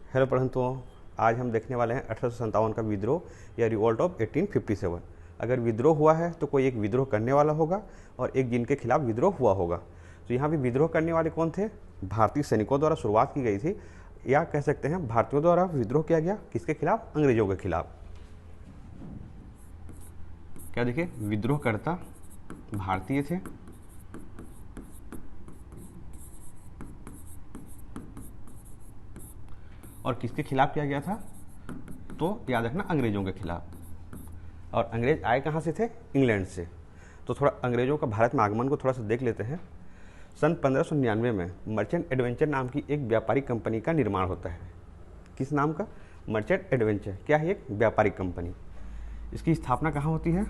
Hello परंतुओं, आज हम देखने वाले हैं 1857 का विद्रोह या रिवॉल्ट ऑफ 1857। अगर विद्रोह हुआ है तो कोई एक विद्रोह करने वाला होगा और एक जिनके खिलाफ विद्रोह हुआ होगा। तो यहाँ भी विद्रोह करने वाले कौन थे? भारतीय सैनिकों द्वारा शुरुआत की गई थी, या कह सकते हैं भारतीयों द्वारा विद्रोह किया गया। किसके खिलाफ? अंग्रेजों के खिलाफ। क्या देखिए, विद्रोहकर्ता भारतीय थे और किसके खिलाफ किया गया था? तो याद रखना, अंग्रेजों के खिलाफ। और अंग्रेज आए कहाँ से थे? इंग्लैंड से। तो थोड़ा अंग्रेजों का भारत में आगमन को थोड़ा सा देख लेते हैं। सन 1599 में मर्चेंट एडवेंचर नाम की एक व्यापारिक कंपनी का निर्माण होता है। किस नाम का? Merchant adventure. क्या है? एक व्यापारिक कंपनी। इसकी स्थापना कहाँ होती है?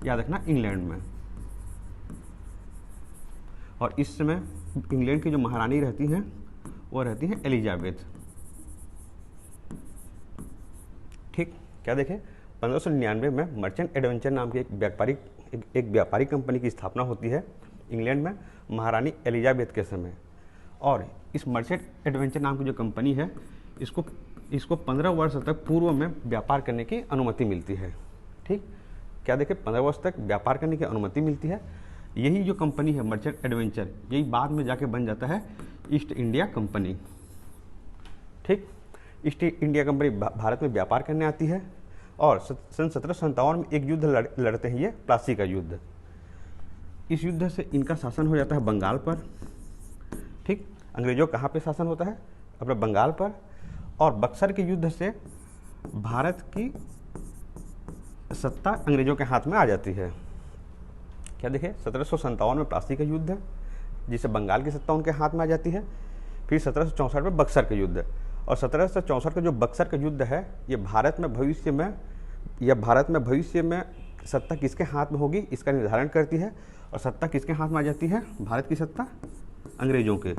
याद रखना, इंग्लैंड में। और इस समय इंग्लैंड की जो महारानी रहती हैं वो रहती हैं एलिजाबेथ। ठीक। क्या देखें, 1599 में मर्चेंट एडवेंचर नाम की एक व्यापारिक कंपनी की स्थापना होती है इंग्लैंड में महारानी एलिजाबेथ के समय। और इस मर्चेंट एडवेंचर नाम की जो कंपनी है इसको 15 वर्ष तक पूर्व में व्यापार करने की अनुमति मिलती है। ठीक। क्या देखें, 15 वर्ष तक व्यापार करने की अनुमति मिलती है। यही जो कंपनी है मर्चेंट एडवेंचर, यही बाद में जाके बन जाता है ईस्ट इंडिया कंपनी। ठीक। ईस्ट इंडिया कंपनी भारत में व्यापार करने आती है और सन 1757 में एक युद्ध लड़ते हैं, ये प्लासी का युद्ध। इस युद्ध से इनका शासन हो जाता है बंगाल पर। ठीक। अंग्रेजों कहाँ पे शासन होता है? अपने बंगाल पर। और बक्सर के युद्ध से भारत की सत्ता अंग्रेजों के हाथ में आ जाती है। क्या देखें, 1757 में प्लासी का युद्ध है जिससे बंगाल की सत्ता उनके हाथ में आ जाती है। फिर 1764 में बक्सर का युद्ध है। और 1764 का जो बक्सर का युद्ध है, ये भारत में भविष्य में सत्ता किसके हाथ में होगी इसका निर्धारण करती है। और सत्ता किसके हाथ में आ जाती है? भारत की सत्ता अंग्रेजों के।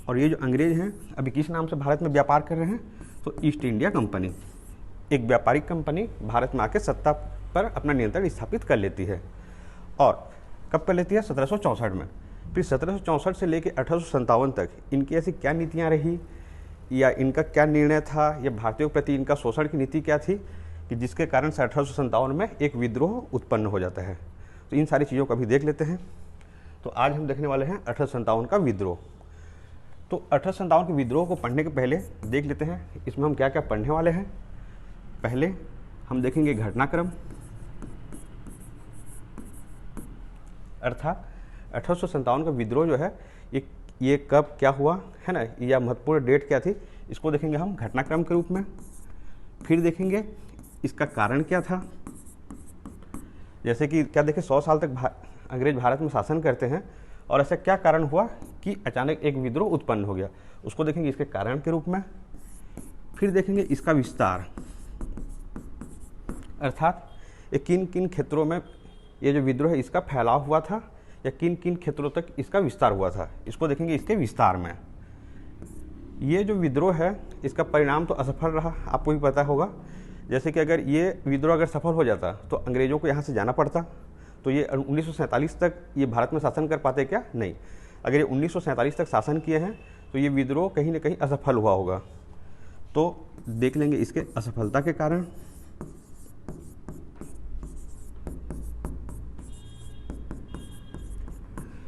और ये जो अंग्रेज हैं अभी किस नाम से भारत में व्यापार कर रहे हैं? तो ईस्ट इंडिया कंपनी, एक व्यापारिक कंपनी भारत में आके सत्ता पर अपना नियंत्रण स्थापित कर लेती है। और कब कर लेती है? 1764 में। फिर 1764 से लेकर 1857 तक इनकी ऐसी क्या नीतियाँ रही या इनका क्या निर्णय था या भारतीयों के प्रति इनका शोषण की नीति क्या थी कि जिसके कारण से 1857 में एक विद्रोह उत्पन्न हो जाता है। तो इन सारी चीज़ों को अभी देख लेते हैं। तो आज हम देखने वाले हैं 1857 का विद्रोह। तो 1857 के विद्रोह को पढ़ने के पहले देख लेते हैं इसमें हम क्या क्या पढ़ने वाले हैं। पहले हम देखेंगे घटनाक्रम, अर्थात 1857 का विद्रोह जो है ये कब क्या हुआ है ना, या महत्वपूर्ण डेट क्या थी, इसको देखेंगे हम घटनाक्रम के रूप में। फिर देखेंगे इसका कारण क्या था। जैसे कि क्या देखें, 100 साल तक अंग्रेज भारत में शासन करते हैं और ऐसा क्या कारण हुआ कि अचानक एक विद्रोह उत्पन्न हो गया, उसको देखेंगे इसके कारण के रूप में। फिर देखेंगे इसका विस्तार, अर्थात ये किन किन क्षेत्रों में ये जो विद्रोह है इसका फैलाव हुआ था या किन किन क्षेत्रों तक इसका विस्तार हुआ था, इसको देखेंगे इसके विस्तार में। ये जो विद्रोह है इसका परिणाम तो असफल रहा, आपको भी पता होगा। जैसे कि अगर ये विद्रोह अगर सफल हो जाता तो अंग्रेजों को यहाँ से जाना पड़ता, तो ये 1947 तक ये भारत में शासन कर पाते क्या? नहीं। अगर ये 1947 तक शासन किए हैं तो ये विद्रोह कहीं ना कहीं असफल हुआ होगा। तो देख लेंगे इसके असफलता के कारण।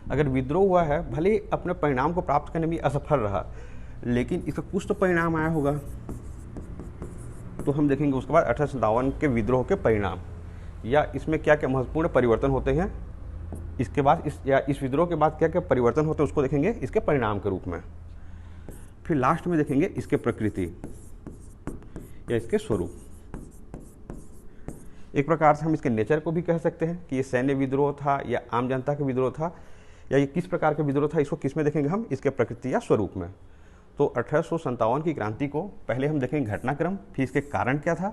अगर विद्रोह हुआ है, भले ही अपने परिणाम को प्राप्त करने में असफल रहा, लेकिन इसका कुछ तो परिणाम आया होगा। तो हम देखेंगे उसके बाद 1857 के विद्रोह के परिणाम या इसमें क्या क्या महत्वपूर्ण परिवर्तन होते हैं। इसके बाद इस विद्रोह के बाद क्या क्या परिवर्तन होते हैं उसको देखेंगे इसके परिणाम के रूप में। फिर लास्ट में देखेंगे इसके प्रकृति या इसके स्वरूप। एक प्रकार से हम इसके नेचर को भी कह सकते हैं कि ये सैन्य विद्रोह था या आम जनता का विद्रोह था या ये किस प्रकार का विद्रोह था, इसको किस में देखेंगे हम? इसके प्रकृति या स्वरूप में। तो 1857 की क्रांति को पहले हम देखेंगे घटनाक्रम, फिर इसके कारण क्या था,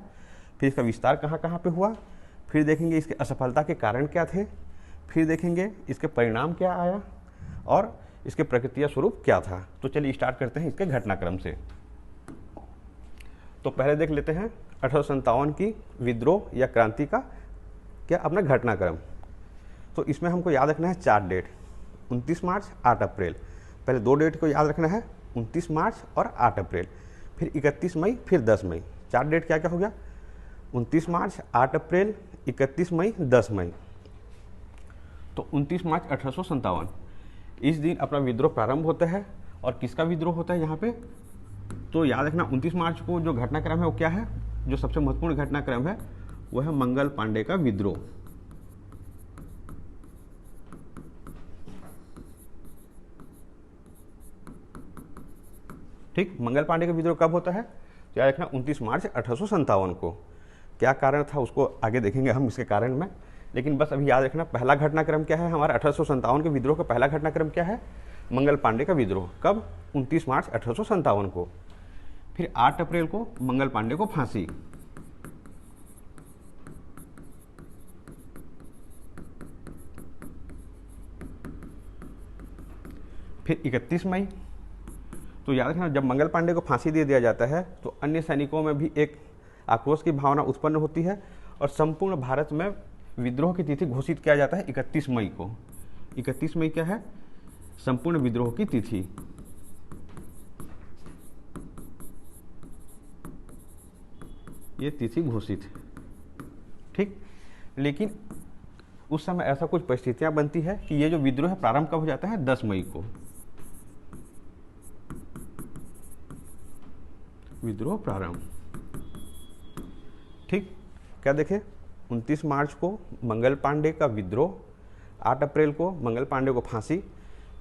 फिर इसका विस्तार कहाँ कहाँ पे हुआ, फिर देखेंगे इसके असफलता के कारण क्या थे, फिर देखेंगे इसके परिणाम क्या आया और इसके प्रकृति या स्वरूप क्या था। तो चलिए स्टार्ट करते हैं इसके घटनाक्रम से। तो पहले देख लेते हैं 1857 की विद्रोह या क्रांति का क्या अपना घटनाक्रम। तो इसमें हमको याद रखना है 4 डेट, 29 मार्च, 8 अप्रैल। पहले 2 डेट को याद रखना है, 29 मार्च और 8 अप्रैल, फिर 31 मई, फिर 10 मई। 4 डेट क्या क्या हो गया, 29 मार्च, 8 अप्रैल, 31 मई, 10 मई। तो 29 मार्च 1857 इस दिन अपना विद्रोह प्रारंभ होता है। और किसका विद्रोह होता है यहाँ पे, तो याद रखना 29 मार्च को जो घटनाक्रम है वो क्या है, जो सबसे महत्वपूर्ण घटनाक्रम है वो है मंगल पांडे का विद्रोह। ठीक, मंगल पांडे का विद्रोह कब होता है, तो याद रखना 29 मार्च 1857 को। क्या कारण था उसको आगे देखेंगे हम इसके कारण में, लेकिन बस अभी याद रखना पहला घटनाक्रम क्या है हमारा 1857 के विद्रोह का पहला घटनाक्रम क्या है, मंगल पांडे का विद्रोह। कब, 29 मार्च 1857 को। फिर 8 अप्रैल को मंगल पांडे को फांसी। फिर 31 मई, तो याद रखना जब मंगल पांडे को फांसी दे दिया जाता है तो अन्य सैनिकों में भी एक आक्रोश की भावना उत्पन्न होती है और संपूर्ण भारत में विद्रोह की तिथि घोषित किया जाता है 31 मई को। 31 मई क्या है, संपूर्ण विद्रोह की तिथि। ये तिथि घोषित, ठीक। लेकिन उस समय ऐसा कुछ परिस्थितियां बनती है कि ये जो विद्रोह है प्रारंभ कब हो जाता है, 10 मई को। विद्रोह प्रारंभ, ठीक। क्या देखें, 29 मार्च को मंगल पांडे का विद्रोह, 8 अप्रैल को मंगल पांडे को फांसी,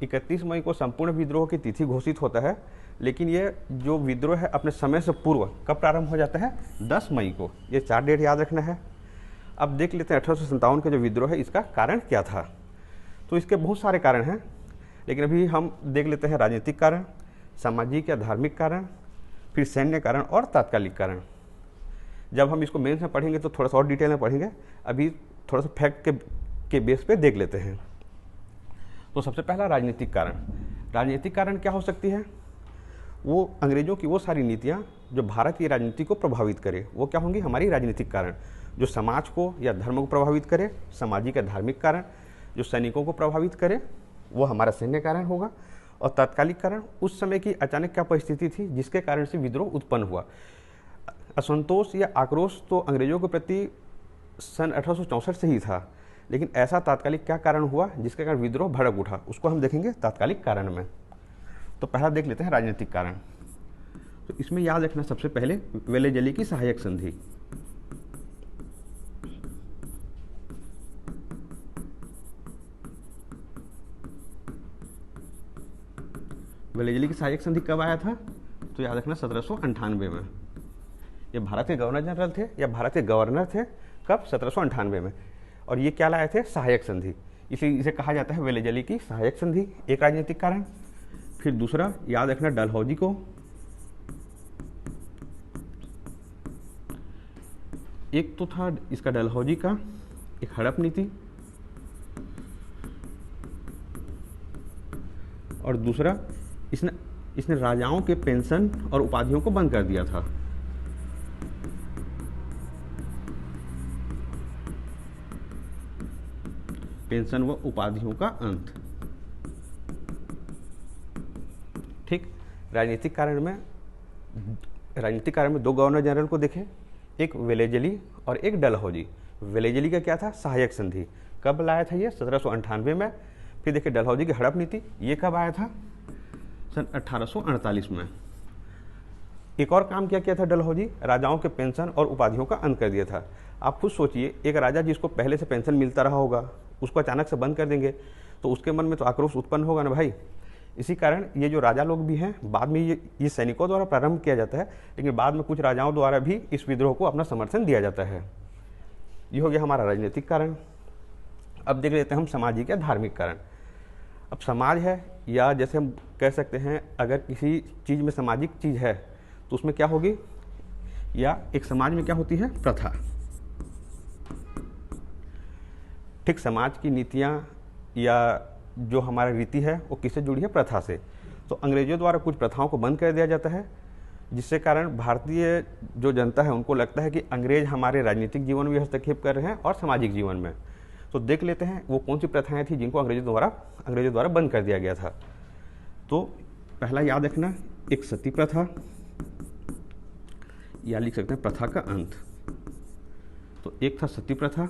31 मई को संपूर्ण विद्रोह की तिथि घोषित होता है। लेकिन ये जो विद्रोह है अपने समय से पूर्व कब प्रारंभ हो जाता है, 10 मई को। ये 4 डेट याद रखना है। अब देख लेते हैं 1857 का जो विद्रोह है इसका कारण क्या था। तो इसके बहुत सारे कारण हैं, लेकिन अभी हम देख लेते हैं राजनीतिक कारण, सामाजिक या धार्मिक कारण, फिर सैन्य कारण और तात्कालिक कारण। जब हम इसको मेंस में पढ़ेंगे तो थोड़ा सा और डिटेल में पढ़ेंगे, अभी थोड़ा सा फैक्ट के बेस पे देख लेते हैं। तो सबसे पहला राजनीतिक कारण। राजनीतिक कारण क्या हो सकती है, वो अंग्रेजों की वो सारी नीतियाँ जो भारत की राजनीति को प्रभावित करे, वो क्या होंगी, हमारी राजनीतिक कारण। जो समाज को या धर्म को प्रभावित करे, सामाजिक या धार्मिक कारण। जो सैनिकों को प्रभावित करे वो हमारा सैन्य कारण होगा। और तात्कालिक कारण, उस समय की अचानक क्या परिस्थिति थी जिसके कारण से विद्रोह उत्पन्न हुआ। असंतोष या आक्रोश तो अंग्रेजों के प्रति सन 1864 से ही था, लेकिन ऐसा तात्कालिक क्या कारण हुआ जिसके कारण विद्रोह भड़क उठा, उसको हम देखेंगे तात्कालिक कारण में। तो पहला देख लेते हैं राजनीतिक कारण। तो इसमें याद रखना सबसे पहले वेलेजली की सहायक संधि। वेलेजली की सहायक संधि कब आया था, तो याद रखना 1798 में। ये भारत के गवर्नर जनरल थे या भारत के गवर्नर थे, कब, 1798 में। और ये क्या लाए थे, सहायक संधि, इसलिए इसे कहा जाता है वेलेजली की सहायक संधि। एक राजनीतिक कारण। फिर दूसरा याद रखना डलहौजी को। एक तो था इसका डलहौजी का एक हड़प नीति, और दूसरा इसने राजाओं के पेंशन और उपाधियों को बंद कर दिया था। पेंशन व उपाधियों का अंत, ठीक। राजनीतिक कारण में 2 गवर्नर जनरल को देखें, एक वेलेजली और एक डलहौजी। वेलेजली का क्या था, सहायक संधि। कब लाया था ये, 1798 में। फिर देखिए डलहौजी की हड़प नीति, ये कब आया था, सन 1848 में। एक और काम क्या किया था डलहौजी, राजाओं के पेंशन और उपाधियों का अंत कर दिया था। आप खुद सोचिए, एक राजा जिसको पहले से पेंशन मिलता रहा होगा, उसको अचानक से बंद कर देंगे तो उसके मन में तो आक्रोश उत्पन्न होगा ना भाई। इसी कारण ये जो राजा लोग भी हैं, बाद में ये सैनिकों द्वारा प्रारंभ किया जाता है, लेकिन बाद में कुछ राजाओं द्वारा भी इस विद्रोह को अपना समर्थन दिया जाता है। ये हो गया हमारा राजनीतिक कारण। अब देख लेते हैं हम सामाजिक या धार्मिक कारण। अब समाज है, या जैसे हम कह सकते हैं अगर किसी चीज़ में सामाजिक चीज़ है तो उसमें क्या होगी, या एक समाज में क्या होती है, प्रथा। ठीक, समाज की नीतियाँ या जो हमारा रीति है वो किससे जुड़ी है, प्रथा से। तो अंग्रेजों द्वारा कुछ प्रथाओं को बंद कर दिया जाता है, जिससे कारण भारतीय जो जनता है उनको लगता है कि अंग्रेज हमारे राजनीतिक जीवन में हस्तक्षेप कर रहे हैं और सामाजिक जीवन में। तो देख लेते हैं वो कौन सी प्रथाएं थी जिनको अंग्रेजों द्वारा बंद कर दिया गया था। तो पहला याद रखना, एक सती प्रथा, या लिख सकते हैं प्रथा का अंत। तो एक था सती प्रथा,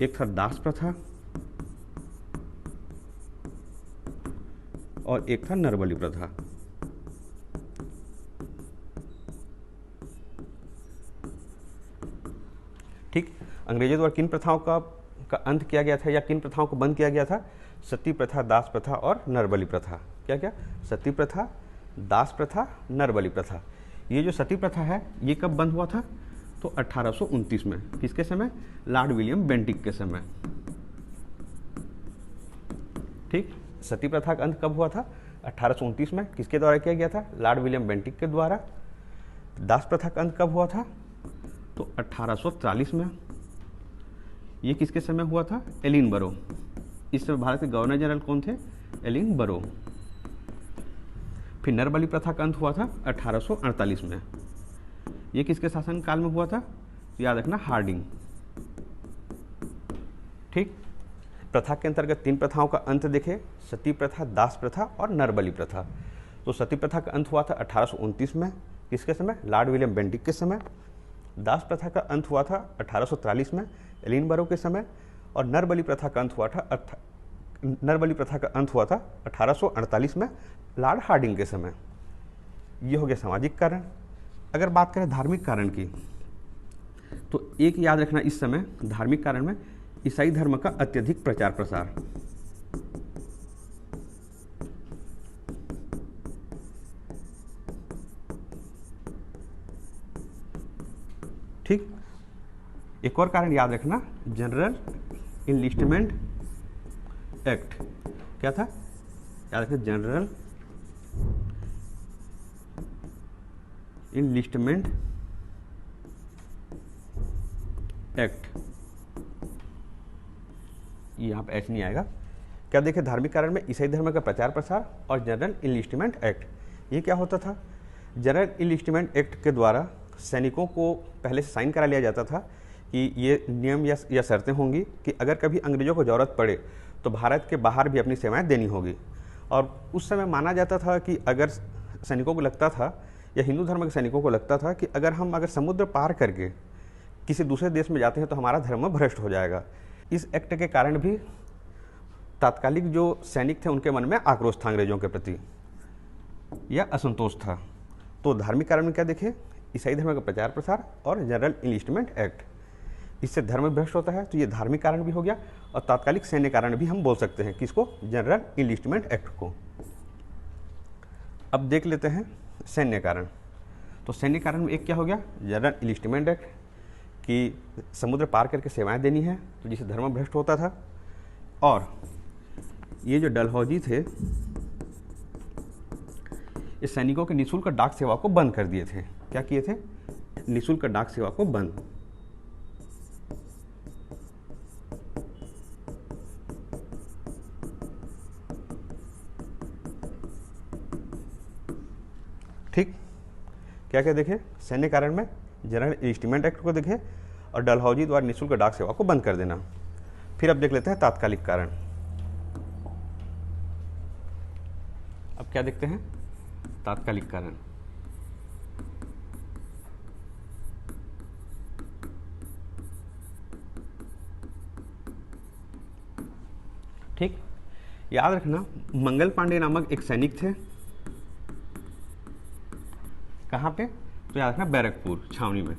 एक था दास प्रथा, और एक था नरबली प्रथा। ठीक, अंग्रेजों द्वारा किन प्रथाओं का अंत किया गया था या किन प्रथाओं को बंद किया गया था? सती प्रथा, दास प्रथा और नरबली प्रथा। क्या क्या? सती प्रथा, दास प्रथा, नरबली प्रथा। ये जो सती प्रथा है ये कब बंद हुआ था? तो 1829 में। किसके समय? लॉर्ड विलियम बेंटिक के समय। ठीक, सती प्रथा का अंत कब हुआ था? 1829 में। किसके द्वारा किया गया था? लॉर्ड विलियम बेंटिक के द्वारा। दास प्रथा का अंत कब हुआ था? तो 1840 में। ये किसके समय हुआ था? एलिन बरो। इस समय भारत के गवर्नर जनरल कौन थे? एलिन बरो। फिर नरबली प्रथा का अंत हुआ था 1848 में। ये किसके शासन काल में हुआ था? तो याद रखना, हार्डिंग। ठीक, प्रथा के अंतर्गत 3 प्रथाओं का अंत देखे, सती प्रथा, दास प्रथा और नरबली प्रथा। तो सती प्रथा का अंत हुआ था 1829 में। किसके समय? लॉर्ड विलियम बेंटिक के समय। दास प्रथा का अंत हुआ था 1843 में, एलिन बरो के समय। और नरबली प्रथा का अंत हुआ था 1848 में, लॉर्ड हार्डिंग के समय। ये हो गया सामाजिक कारण। अगर बात करें धार्मिक कारण की, तो एक याद रखना, इस समय धार्मिक कारण में ईसाई धर्म का अत्यधिक प्रचार प्रसार। ठीक, एक और कारण याद रखना, जनरल इनलिस्टमेंट एक्ट। क्या था? याद रखना, जनरल इनलिस्टमेंट एक्ट। यहाँ पे एच नहीं आएगा। क्या देखे? धार्मिक कारण में ईसाई धर्म का प्रचार प्रसार और जनरल इनलिस्टमेंट एक्ट। ये क्या होता था? जनरल इनलिस्टमेंट एक्ट के द्वारा सैनिकों को पहले से साइन करा लिया जाता था कि ये नियम या शर्तें होंगी कि अगर कभी अंग्रेजों को ज़रूरत पड़े तो भारत के बाहर भी अपनी सेवाएं देनी होगी। और उस समय माना जाता था कि अगर सैनिकों को लगता था, या हिंदू धर्म के सैनिकों को लगता था कि अगर समुद्र पार करके किसी दूसरे देश में जाते हैं तो हमारा धर्म भ्रष्ट हो जाएगा। इस एक्ट के कारण भी तात्कालिक जो सैनिक थे उनके मन में आक्रोश था अंग्रेजों के प्रति, या असंतोष था। तो धार्मिक कारण में क्या देखे? ईसाई धर्म का प्रचार प्रसार और जनरल इनलिस्टमेंट एक्ट। इससे धर्म भ्रष्ट होता है, तो ये धार्मिक कारण भी हो गया। और तात्कालिक सैन्य कारण भी हम बोल सकते हैं। किसको? जनरल इनलिस्टमेंट एक्ट को। अब देख लेते हैं सैन्य कारण। तो सैन्य कारण में एक क्या हो गया? जनरल इनलिस्टमेंट एक्ट, कि समुद्र पार करके सेवाएं देनी है, तो जिससे धर्म भ्रष्ट होता था। और ये जो डलहौजी थे, ये सैनिकों के निःशुल्क डाक सेवा को बंद कर दिए थे। क्या किए थे? निःशुल्क डाक सेवा को बंद। ठीक, क्या क्या देखे? सैन्य कारण में जनरल इनलिस्टमेंट एक्ट को देखे और डलहौजी द्वारा निःशुल्क डाक सेवा को बंद कर देना। फिर अब देख लेते हैं तात्कालिक कारण। अब क्या देखते हैं? तात्कालिक कारण। ठीक, याद रखना, मंगल पांडे नामक एक सैनिक थे। कहाँ पे? तो याद रखना, बैरकपुर छावनी में।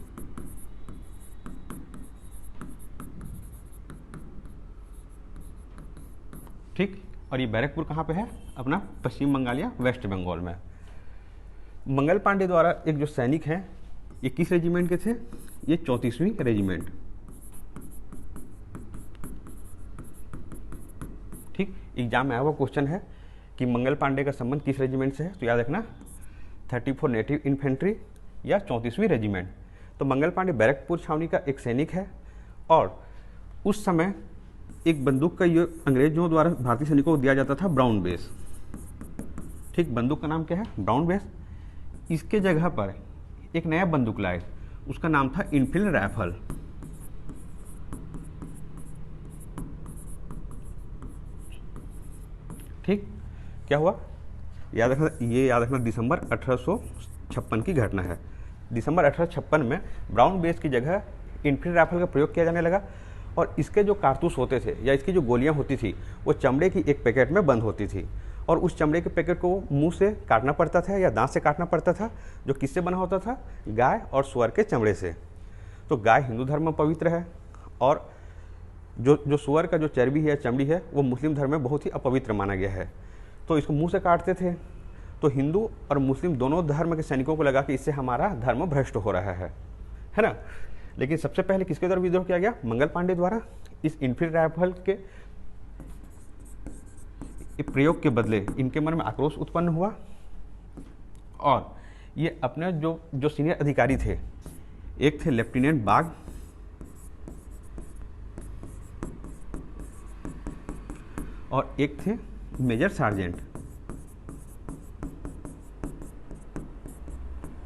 ठीक, और ये बैरकपुर कहाँ पे है? अपना पश्चिम बंगाल या वेस्ट बंगाल में। मंगल पांडे द्वारा एक जो सैनिक हैं, ये किस रेजिमेंट के थे? ये 34वीं रेजिमेंट। ठीक, एग्जाम में आया हुआ क्वेश्चन है कि मंगल पांडे का संबंध किस रेजिमेंट से है? तो याद रखना, 34 नेटिव इन्फेंट्री या 34वीं रेजिमेंट। तो मंगल पांडे बैरकपुर छावनी का एक सैनिक है। और उस समय एक बंदूक का ये अंग्रेजों द्वारा भारतीय सैनिकों को दिया जाता था, ब्राउन बेस। ठीक, बंदूक का नाम क्या है? Brown base. इसके जगह पर एक नया बंदूक लाए, उसका नाम था इनफील्ड राइफल। ठीक, क्या हुआ, याद रखना, ये याद रखना, दिसंबर 1856 की घटना है। दिसंबर 1856 में ब्राउन बेस की जगह इन्फिनिटी राइफल का प्रयोग किया जाने लगा, और इसके जो कारतूस होते थे या इसकी जो गोलियां होती थी वो चमड़े की एक पैकेट में बंद होती थी, और उस चमड़े के पैकेट को मुंह से काटना पड़ता था या दांत से काटना पड़ता था, जो किससे बना होता था, गाय और सुअर के चमड़े से। तो गाय हिंदू धर्म में पवित्र है, और जो सुअर का जो चर्बी है, चमड़ी है, वो मुस्लिम धर्म में बहुत ही अपवित्र माना गया है। तो इसको मुंह से काटते थे। तो हिंदू और मुस्लिम दोनों धर्म के सैनिकों को लगा कि इससे हमारा धर्म भ्रष्ट हो रहा है ना। लेकिन सबसे पहले किसके द्वारा विद्रोह किया गया, मंगल पांडे द्वारा। इस इन्फिनिटी राइफल के प्रयोग के बदले इनके मन में आक्रोश उत्पन्न हुआ, और ये अपने जो सीनियर अधिकारी थे, एक थे लेफ्टिनेंट बाग, और एक थे मेजर सार्जेंट।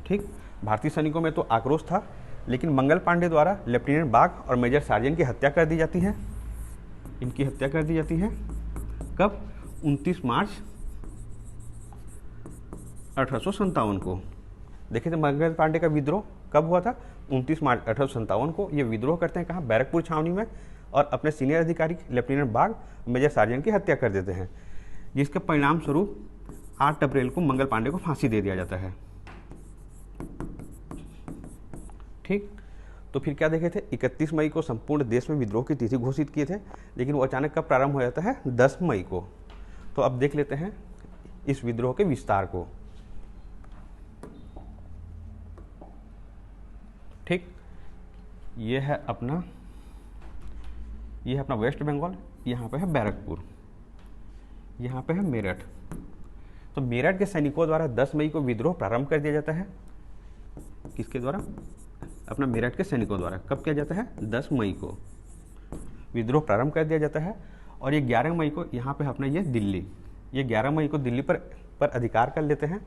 ठीक, भारतीय सैनिकों में तो आक्रोश था, लेकिन मंगल पांडे द्वारा लेफ्टिनेंट बाग और मेजर सार्जेंट की हत्या कर दी जाती है। इनकी हत्या कर दी जाती है कब, 29 मार्च 1857 को। देखिए, तो मंगल पांडे का विद्रोह कब हुआ था, 29 मार्च 1857 को। ये विद्रोह करते हैं कहाँ, बैरकपुर छावनी में, और अपने सीनियर अधिकारी लेफ्टिनेंट बाग, मेजर सार्जेंट की हत्या कर देते हैं, जिसके परिणाम स्वरूप 8 अप्रैल को मंगल पांडे को फांसी दे दिया जाता है। ठीक, तो फिर क्या देखे थे, 31 मई को संपूर्ण देश में विद्रोह की तिथि घोषित किए थे, लेकिन वो अचानक कब प्रारंभ हो जाता है, 10 मई को। तो अब देख लेते हैं इस विद्रोह के विस्तार को। ठीक, ये है अपना वेस्ट बंगाल, यहाँ पे है बैरकपुर, यहाँ पे है मेरठ। तो मेरठ के सैनिकों द्वारा 10 मई को विद्रोह प्रारंभ कर दिया जाता है। किसके द्वारा, अपना मेरठ के सैनिकों द्वारा। कब किया जाता है, 10 मई को विद्रोह प्रारंभ कर दिया जाता है, और ये 11 मई को यहाँ पे अपना ये दिल्ली, ये 11 मई को दिल्ली पर अधिकार कर लेते हैं,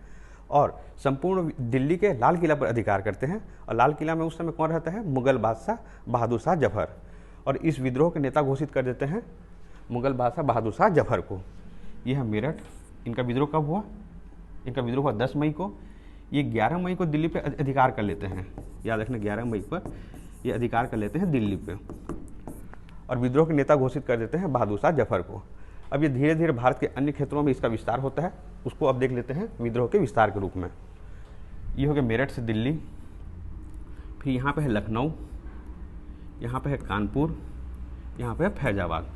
और संपूर्ण दिल्ली के लाल किला पर अधिकार करते हैं। और लाल किला में उस समय कौन रहता है, मुगल बादशाह बहादुर शाह जफर, और इस विद्रोह के नेता घोषित कर देते हैं मुगल बादशाह बहादुर शाह जफर को। यह है मेरठ। इनका विद्रोह कब हुआ, इनका विद्रोह हुआ 10 मई को। ये 11 मई को दिल्ली पे अधिकार कर लेते हैं, याद रखना, 11 मई पर ये अधिकार कर लेते हैं दिल्ली पे, और विद्रोह के नेता घोषित कर देते हैं बहादुर शाह जफर को। अब ये धीरे धीरे भारत के अन्य क्षेत्रों में इसका विस्तार होता है, उसको अब देख लेते हैं विद्रोह के विस्तार के रूप में। ये हो गया मेरठ से दिल्ली, फिर यहाँ पे है लखनऊ, यहाँ पे है कानपुर, यहाँ पे है फैजाबाद।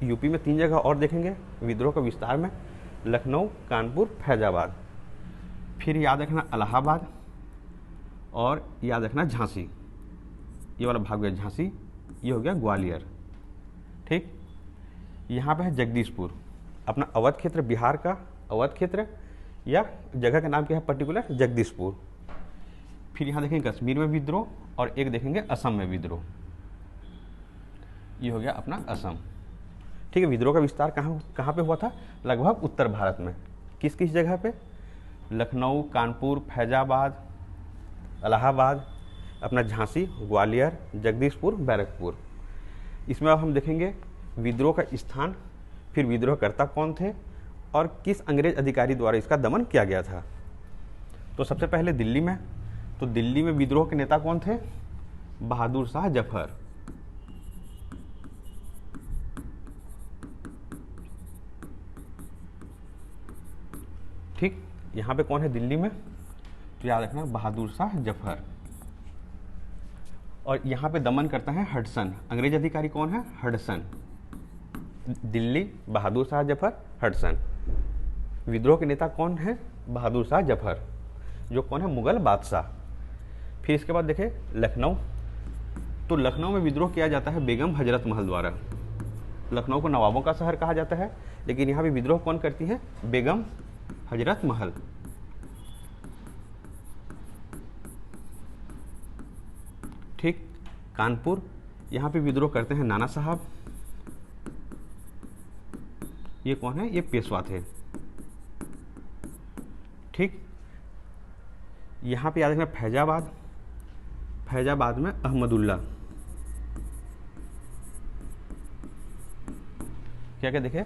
यूपी में 3 जगह और देखेंगे विद्रोह का विस्तार में, लखनऊ, कानपुर, फैजाबाद। फिर याद रखना इलाहाबाद, और याद रखना झांसी, ये वाला भाग गया झांसी, ये हो गया ग्वालियर। ठीक, यहाँ पे है जगदीशपुर, अपना अवध क्षेत्र, बिहार का अवध क्षेत्र, या जगह का नाम क्या है पर्टिकुलर, जगदीशपुर। फिर यहाँ देखेंगे कश्मीर में विद्रोह, और एक देखेंगे असम में विद्रोह, ये हो गया अपना असम। ठीक है, विद्रोह का विस्तार कहाँ पे हुआ था, लगभग उत्तर भारत में। किस किस जगह पे, लखनऊ, कानपुर, फैजाबाद, इलाहाबाद, अपना झांसी, ग्वालियर, जगदीशपुर, बैरकपुर। इसमें अब हम देखेंगे विद्रोह का स्थान, फिर विद्रोहकर्ता कौन थे, और किस अंग्रेज अधिकारी द्वारा इसका दमन किया गया था। तो सबसे पहले दिल्ली में, तो दिल्ली में विद्रोह के नेता कौन थे, बहादुर शाह जफर। ठीक, यहाँ पे कौन है दिल्ली में, तो याद रखना बहादुर शाह जफर। और यहाँ पे दमन करता है हडसन, अंग्रेज अधिकारी कौन है, हडसन। दिल्ली बहादुर शाह जफर, हडसन। विद्रोह के नेता कौन है, बहादुर शाह जफर, जो कौन है, मुगल बादशाह। फिर इसके बाद देखें लखनऊ, तो लखनऊ में विद्रोह किया जाता है बेगम हजरत महल द्वारा। लखनऊ को नवाबों का शहर कहा जाता है, लेकिन यहाँ भी विद्रोह कौन करती है, बेगम हजरत महल। ठीक, कानपुर, यहाँ पे विद्रोह करते हैं नाना साहब, ये कौन है, ये पेशवा थे। ठीक, यहाँ पे याद रखना फैजाबाद, फैजाबाद में अहमदुल्ला, क्या क्या देखे,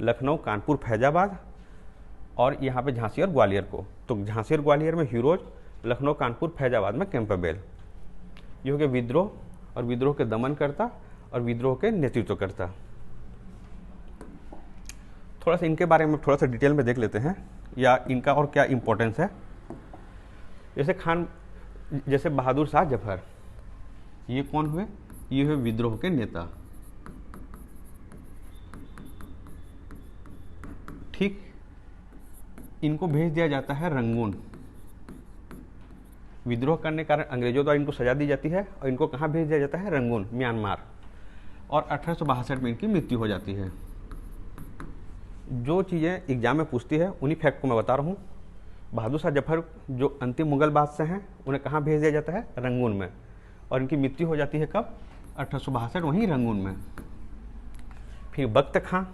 लखनऊ, कानपुर, फैजाबाद और यहाँ पे झांसी और ग्वालियर को। तो झांसी और ग्वालियर में हीरोज, लखनऊ, कानपुर, फैजाबाद में कैंपबेल। ये हो गया विद्रोह और विद्रोह के दमन करता और विद्रोह के नेतृत्व करता। थोड़ा सा इनके बारे में थोड़ा सा डिटेल में देख लेते हैं, या इनका और क्या इम्पोर्टेंस है। जैसे बहादुर शाह जफर, ये कौन हुए? ये हुए विद्रोह के नेता। ठीक, इनको भेज दिया जाता है रंगून। विद्रोह करने के कारण अंग्रेजों द्वारा इनको सजा दी जाती है और इनको कहाँ भेज दिया जाता है? Rangoon, Myanmar. और 1862 में इनकी मृत्यु हो जाती है। जो चीज़ें एग्जाम में पूछती है उन्हीं फैक्ट को मैं बता रहा हूँ। बहादुर शाह जफर जो अंतिम मुगल बादशाह हैं, उन्हें कहाँ भेज दिया जाता है? रंगून में। और इनकी मृत्यु हो जाती है कब? 1862, वहीं रंगून में। फिर बख्त खां,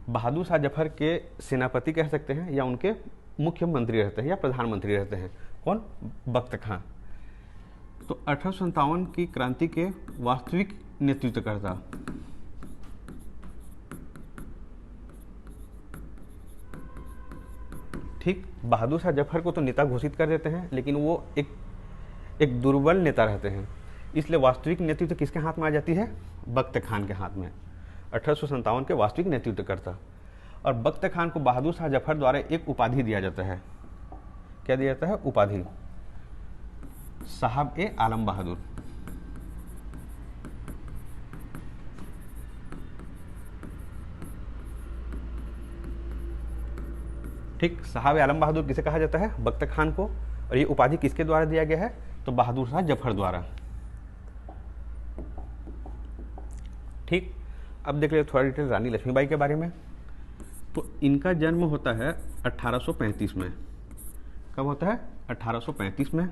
बहादुर शाह जफर के सेनापति कह सकते हैं या उनके मुख्यमंत्री रहते हैं या प्रधानमंत्री रहते हैं। कौन? बख्त खां। तो 1857 की क्रांति के वास्तविक नेतृत्वकर्ता ठीक, बहादुर शाह जफर को तो नेता घोषित कर देते हैं, लेकिन वो एक दुर्बल नेता रहते हैं, इसलिए वास्तविक नेतृत्व किसके हाथ में आ जाती है? बख्त खान के हाथ में। 1857 के वास्तविक नेतृत्वकर्ता। और बख्त खान को बहादुर शाह जफर द्वारा एक उपाधि दिया जाता है। क्या दिया जाता है? उपाधि, साहब ए आलम बहादुर। ठीक, साहब ए आलम बहादुर किसे कहा जाता है? बख्त खान को। और ये उपाधि किसके द्वारा दिया गया है? तो बहादुर शाह जफर द्वारा। ठीक, अब देख ले थोड़ा डिटेल रानी लक्ष्मीबाई के बारे में। तो इनका जन्म होता है 1835 में। कब होता है? 1835 में।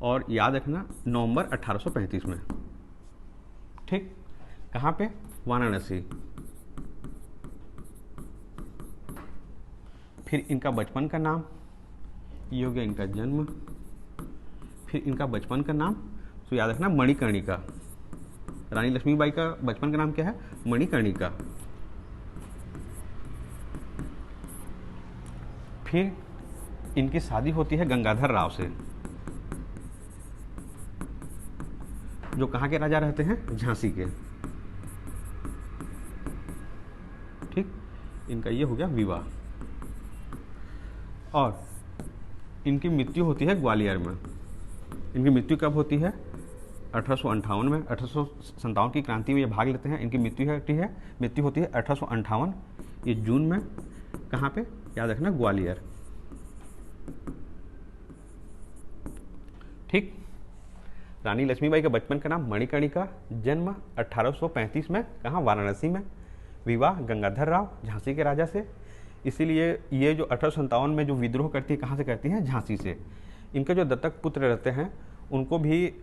और याद रखना, नवंबर 1835 में। ठीक, कहाँ पे? वाराणसी। फिर इनका बचपन का नाम, ये हो गया इनका जन्म। फिर इनका बचपन का नाम, तो याद रखना मणिकर्णिका। रानी लक्ष्मीबाई का बचपन का नाम क्या है? मणिकर्णिका। फिर इनकी शादी होती है गंगाधर राव से, जो कहाँ के राजा रहते हैं? झांसी के। ठीक, इनका ये हो गया विवाह। और इनकी मृत्यु होती है ग्वालियर में। इनकी मृत्यु कब होती है? 1858 में। 1857 की क्रांति में ये भाग लेते हैं। इनकी मृत्यु होती है 1858, ये जून में। कहाँ पे? याद रखना, ग्वालियर। ठीक, रानी लक्ष्मीबाई के बचपन का नाम मणिकर्णिका, जन्म 1835 में। कहाँ? वाराणसी में। विवाह गंगाधर राव, झांसी के राजा से। इसीलिए ये जो 1857 में जो विद्रोह करती है, कहाँ से करती हैं? झांसी से। इनके जो दत्तक पुत्र रहते हैं उनको भी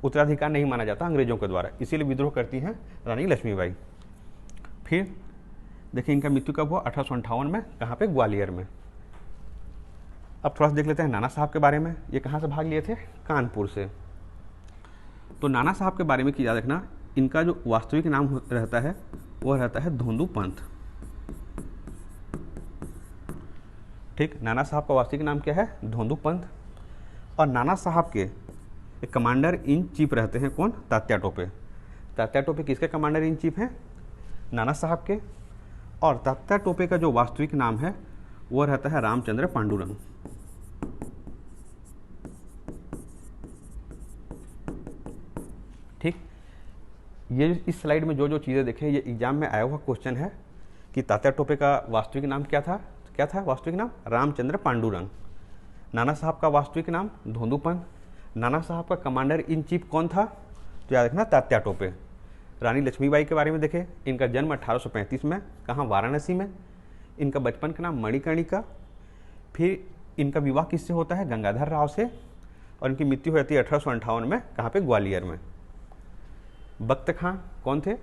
उत्तराधिकार नहीं माना जाता अंग्रेजों के द्वारा, इसीलिए विद्रोह करती हैं रानी लक्ष्मीबाई। फिर देखिए इनका मृत्यु कब हुआ? 1858 में। कहाँ पे? ग्वालियर में। अब थोड़ा सा देख लेते हैं नाना साहब के बारे में। ये कहाँ से भाग लिए थे? कानपुर से। तो नाना साहब के बारे में याद रखना, इनका जो वास्तविक नाम रहता है वो रहता है धोंदू पंथ। ठीक, नाना साहब का वास्तविक नाम क्या है? धोंदू पंथ। और नाना साहब के कमांडर इन चीफ रहते हैं कौन? तात्या टोपे। तात्या टोपे किसके कमांडर इन चीफ हैं? नाना साहब के। और तात्या टोपे का जो वास्तविक नाम है वो रहता है रामचंद्र पांडुरंग। ठीक, ये इस स्लाइड में जो जो चीज़ें देखें ये एग्जाम में आया हुआ क्वेश्चन है कि तात्या टोपे का वास्तविक नाम क्या था? क्या था वास्तविक नाम? रामचंद्र पांडुरंग। नाना साहब का वास्तविक नाम धोंदू पंथ। नाना साहब का कमांडर इन चीफ कौन था? तो याद रखना तात्या टोपे। रानी लक्ष्मीबाई के बारे में देखें, इनका जन्म 1835 में। कहाँ? वाराणसी में। इनका बचपन का नाम मणिकर्णिका। फिर इनका विवाह किससे होता है? गंगाधर राव से। और इनकी मृत्यु हो जाती है 1858 में। कहाँ पे? ग्वालियर में। बख्त खां कौन थे?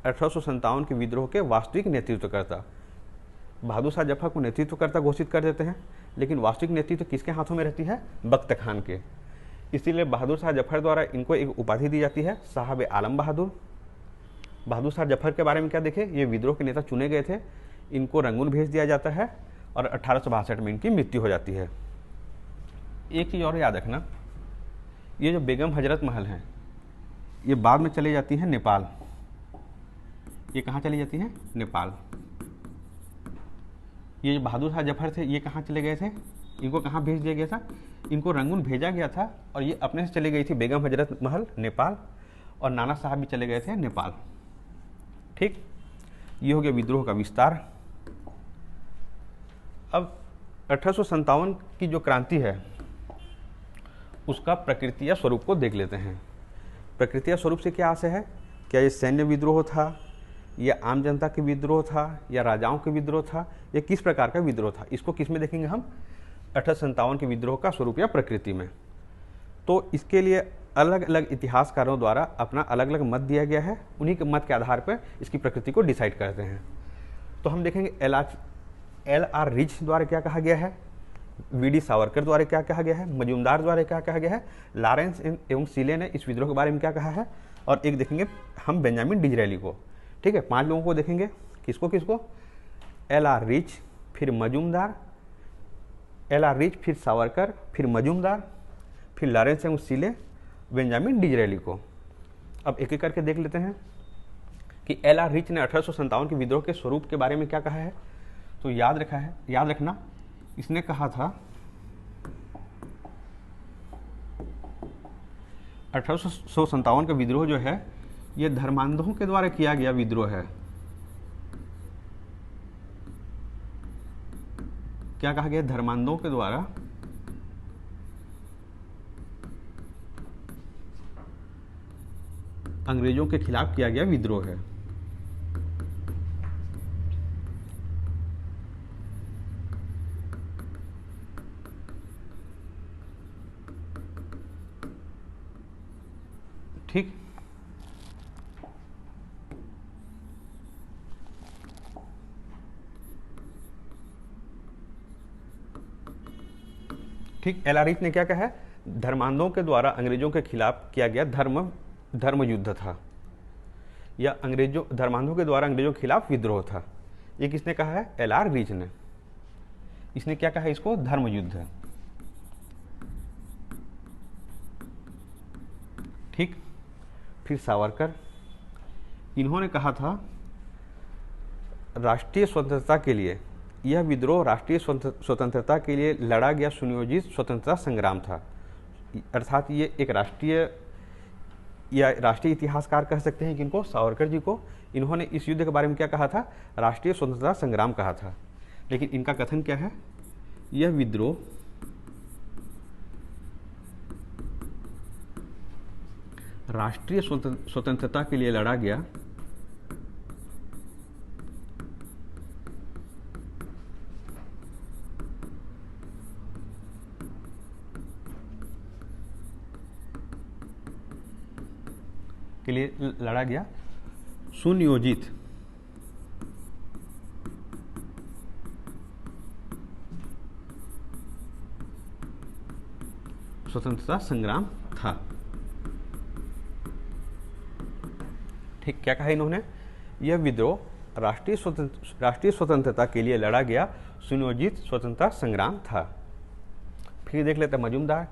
1857 के विद्रोह के वास्तविक नेतृत्वकर्ता। बहादुर शाह जफर को नेतृत्वकर्ता घोषित कर देते हैं, लेकिन वास्तविक नेतृत्व किसके हाथों में रहती है? बख्त खान के। इसीलिए बहादुर शाह जफर द्वारा इनको एक उपाधि दी जाती है, साहब ए आलम बहादुर। बहादुर शाह जफर के बारे में क्या देखे, ये विद्रोह के नेता चुने गए थे, इनको रंगून भेज दिया जाता है और 1862 में इनकी मृत्यु हो जाती है। एक चीज़ और याद रखना, ये जो बेगम हजरत महल हैं ये बाद में चली जाती हैं नेपाल। ये कहाँ चली जाती हैं, नेपाल। ये जो बहादुर शाह जफर थे ये कहाँ चले गए थे, इनको कहाँ भेज दिया गया था, इनको रंगून भेजा गया था और ये अपने से चली गई थी बेगम हजरत महल नेपाल, और नाना साहब भी चले गए थे नेपाल। ठीक, ये हो गया विद्रोह का विस्तार। अब 1857 की जो क्रांति है उसका प्रकृति या स्वरूप को देख लेते हैं। प्रकृति या स्वरूप से क्या आशय है, क्या ये सैन्य विद्रोह था, या आम जनता के विद्रोह था, या राजाओं के विद्रोह था, या किस प्रकार का विद्रोह था, इसको किस में देखेंगे हम, 1857 के विद्रोह का स्वरूप या प्रकृति में। तो इसके लिए अलग अलग इतिहासकारों द्वारा अपना अलग अलग मत दिया गया है, उन्हीं के मत के आधार पर इसकी प्रकृति को डिसाइड करते हैं। तो हम देखेंगे एल.आर. रिच द्वारा क्या कहा गया है, वी.डी. सावरकर द्वारा क्या कहा गया है, मजूमदार द्वारा क्या कहा गया है, लॉरेंस एवं सीले ने इस विद्रोह के बारे में क्या कहा है, और एक देखेंगे हम बेंजामिन डिज़रायली को। ठीक है, 5 लोगों को देखेंगे, किसको किसको, एल.आर. रिच, फिर मजूमदार, एल.आर. रिच, फिर सावरकर, फिर मजूमदार, फिर लॉरेंस एवं सीले, बेंजामिन डिज़रायली को। अब एक एक करके देख लेते हैं कि एल.आर. रिच ने 1857 के विद्रोह के स्वरूप के बारे में क्या कहा है। तो याद रखना, इसने कहा था 1857 का विद्रोह जो है ये धर्मांधों के द्वारा किया गया विद्रोह है। क्या कहा गया, धर्मांधों के द्वारा अंग्रेजों के खिलाफ किया गया विद्रोह है। ठीक, एल.आर. रिच ने क्या कहा है, धर्मांधों के द्वारा अंग्रेजों के खिलाफ किया गया धर्म युद्ध था, या धर्मांधों के द्वारा अंग्रेजों के खिलाफ विद्रोह था। ये किसने कहा है, एल.आर. रिच ने। इसने क्या कहा है, इसको धर्म युद्ध है। ठीक, फिर सावरकर, इन्होंने कहा था राष्ट्रीय स्वतंत्रता के लिए, यह विद्रोह राष्ट्रीय स्वतंत्रता के लिए लड़ा गया सुनियोजित स्वतंत्रता संग्राम था। अर्थात ये एक राष्ट्रीय इतिहासकार कह सकते हैं किनको, सावरकर जी को। इन्होंने इस युद्ध के बारे में क्या कहा था, राष्ट्रीय स्वतंत्रता संग्राम कहा था। लेकिन इनका कथन क्या है, यह विद्रोह राष्ट्रीय स्वतंत्रता के लिए लड़ा गया सुनियोजित स्वतंत्रता संग्राम था। ठीक, क्या कहा इन्होंने, यह विद्रोह राष्ट्रीय स्वतंत्रता के लिए लड़ा गया सुनियोजित स्वतंत्रता संग्राम था। फिर देख लेते हैं मजूमदार,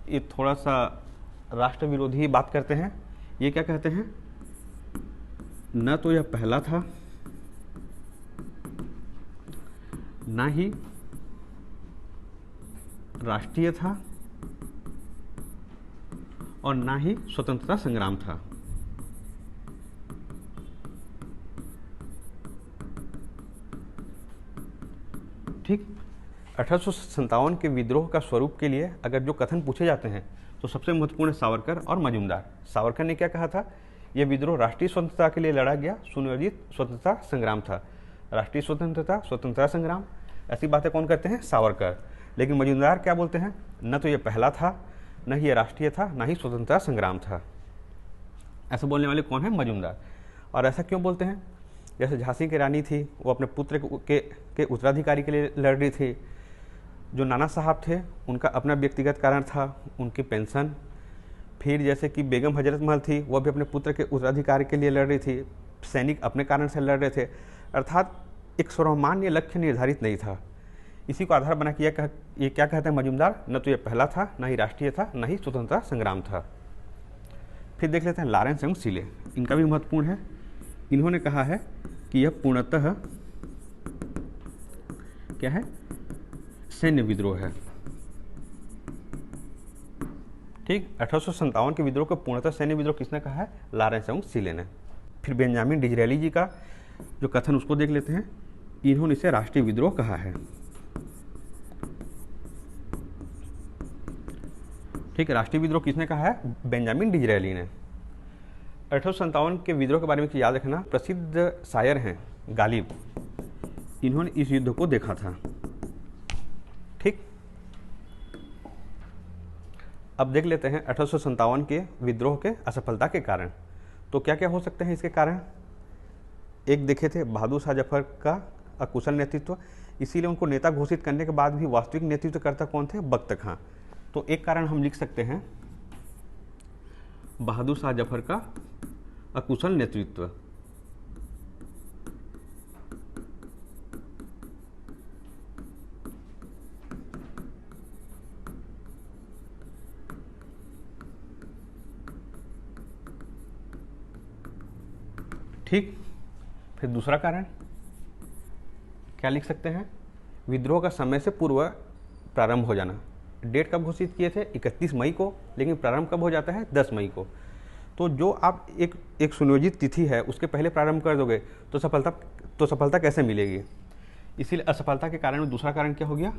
ये थोड़ा सा राष्ट्र विरोधी बात करते हैं। ये क्या कहते हैं, न तो यह पहला था, न ही राष्ट्रीय था, और न ही स्वतंत्रता संग्राम था। ठीक, 1857 के विद्रोह का स्वरूप के लिए अगर जो कथन पूछे जाते हैं तो सबसे महत्वपूर्ण है सावरकर और मजूमदार। सावरकर ने क्या कहा था, यह विद्रोह राष्ट्रीय स्वतंत्रता के लिए लड़ा गया सुनियोजित स्वतंत्रता संग्राम था। राष्ट्रीय स्वतंत्रता संग्राम, ऐसी बातें कौन करते हैं, सावरकर। लेकिन मजूमदार क्या बोलते हैं, न तो ये पहला था, न ही ये राष्ट्रीय था, न ही स्वतंत्रता संग्राम था। ऐसा बोलने वाले कौन है, मजूमदार। और ऐसा क्यों बोलते हैं, जैसे झांसी की रानी थी, वो अपने पुत्र के उत्तराधिकारी के लिए लड़ रही थी। जो नाना साहब थे उनका अपना व्यक्तिगत कारण था, उनकी पेंशन। फिर जैसे कि बेगम हजरत महल थी, वह भी अपने पुत्र के उत्तराधिकारी के लिए लड़ रही थी। सैनिक अपने कारण से लड़ रहे थे, अर्थात एक सर्वमान्य लक्ष्य निर्धारित नहीं था। इसी को आधार बना कि ये क्या कहते हैं मजूमदार, न तो ये पहला था, न ही राष्ट्रीय था, न ही स्वतंत्रता संग्राम था। फिर देख लेते हैं लॉरेंस एवं सीले, इनका भी महत्वपूर्ण है। इन्होंने कहा है कि यह पूर्णतः क्या है, सैन्य विद्रोह है। ठीक, 1857 के विद्रोह को पूर्णतः सैन्य विद्रोह किसने कहा है, लॉरेंस एवं सीले ने। फिर बेंजामिन डिज़रेली जी का जो कथन उसको देख लेते हैं, इन्होंने इसे राष्ट्रीय विद्रोह कहा है। ठीक है, राष्ट्रीय विद्रोह किसने कहा है, बेंजामिन डिज़रेली ने। 1857 के विद्रोह के बारे में याद रखना, प्रसिद्ध शायर हैं गालिब, इन्होंने इस युद्ध को देखा था। ठीक, अब देख लेते हैं 1857 के विद्रोह के असफलता के कारण। तो क्या क्या हो सकते हैं इसके कारण। एक देखे थे बहादुर शाह जफर का अकुशल नेतृत्व, इसीलिए उनको नेता घोषित करने के बाद भी वास्तविक नेतृत्वकर्ता कौन थे, बख्त खां। तो एक कारण हम लिख सकते हैं बहादुर शाह जफर का अकुशल नेतृत्व। ठीक, फिर दूसरा कारण क्या लिख सकते हैं, विद्रोह का समय से पूर्व प्रारंभ हो जाना। डेट कब घोषित किए थे, 31 मई को, लेकिन प्रारंभ कब हो जाता है, 10 मई को। तो जो आप एक सुनियोजित तिथि है उसके पहले प्रारंभ कर दोगे तो सफलता कैसे मिलेगी। इसीलिए असफलता के कारण में दूसरा कारण क्या हो गया,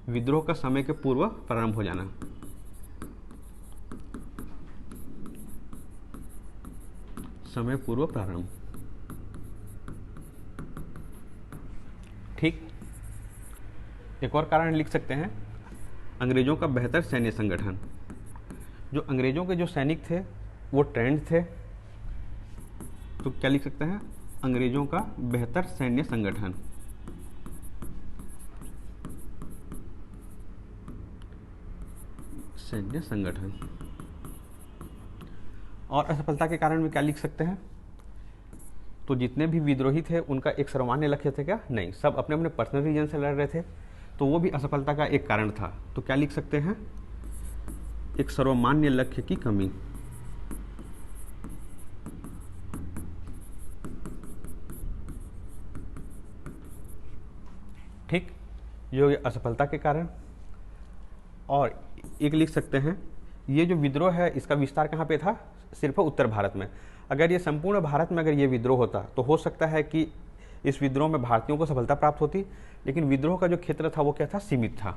विद्रोह का समय के पूर्व प्रारंभ हो जाना। समय पूर्व प्रारंभ। ठीक, एक और कारण लिख सकते हैं, अंग्रेजों का बेहतर सैन्य संगठन। जो अंग्रेजों के जो सैनिक थे वो ट्रेंड थे, तो क्या लिख सकते हैं, अंग्रेजों का बेहतर सैन्य संगठन। सैन्य संगठन। और असफलता के कारण में क्या लिख सकते हैं, तो जितने भी विद्रोही थे उनका एक सर्वमान्य लक्ष्य थे क्या, नहीं, सब अपने अपने पर्सनल रीजन से लड़ रहे थे, तो वो भी असफलता का एक कारण था। तो क्या लिख सकते हैं, एक सर्वमान्य लक्ष्य की कमी। ठीक, ये हो गया असफलता के कारण। और एक लिख सकते हैं, ये जो विद्रोह है इसका विस्तार कहाँ पे था, सिर्फ उत्तर भारत में। अगर ये संपूर्ण भारत में अगर ये विद्रोह होता तो हो सकता है कि इस विद्रोह में भारतीयों को सफलता प्राप्त होती, लेकिन विद्रोह का जो क्षेत्र था वो क्या था, सीमित था।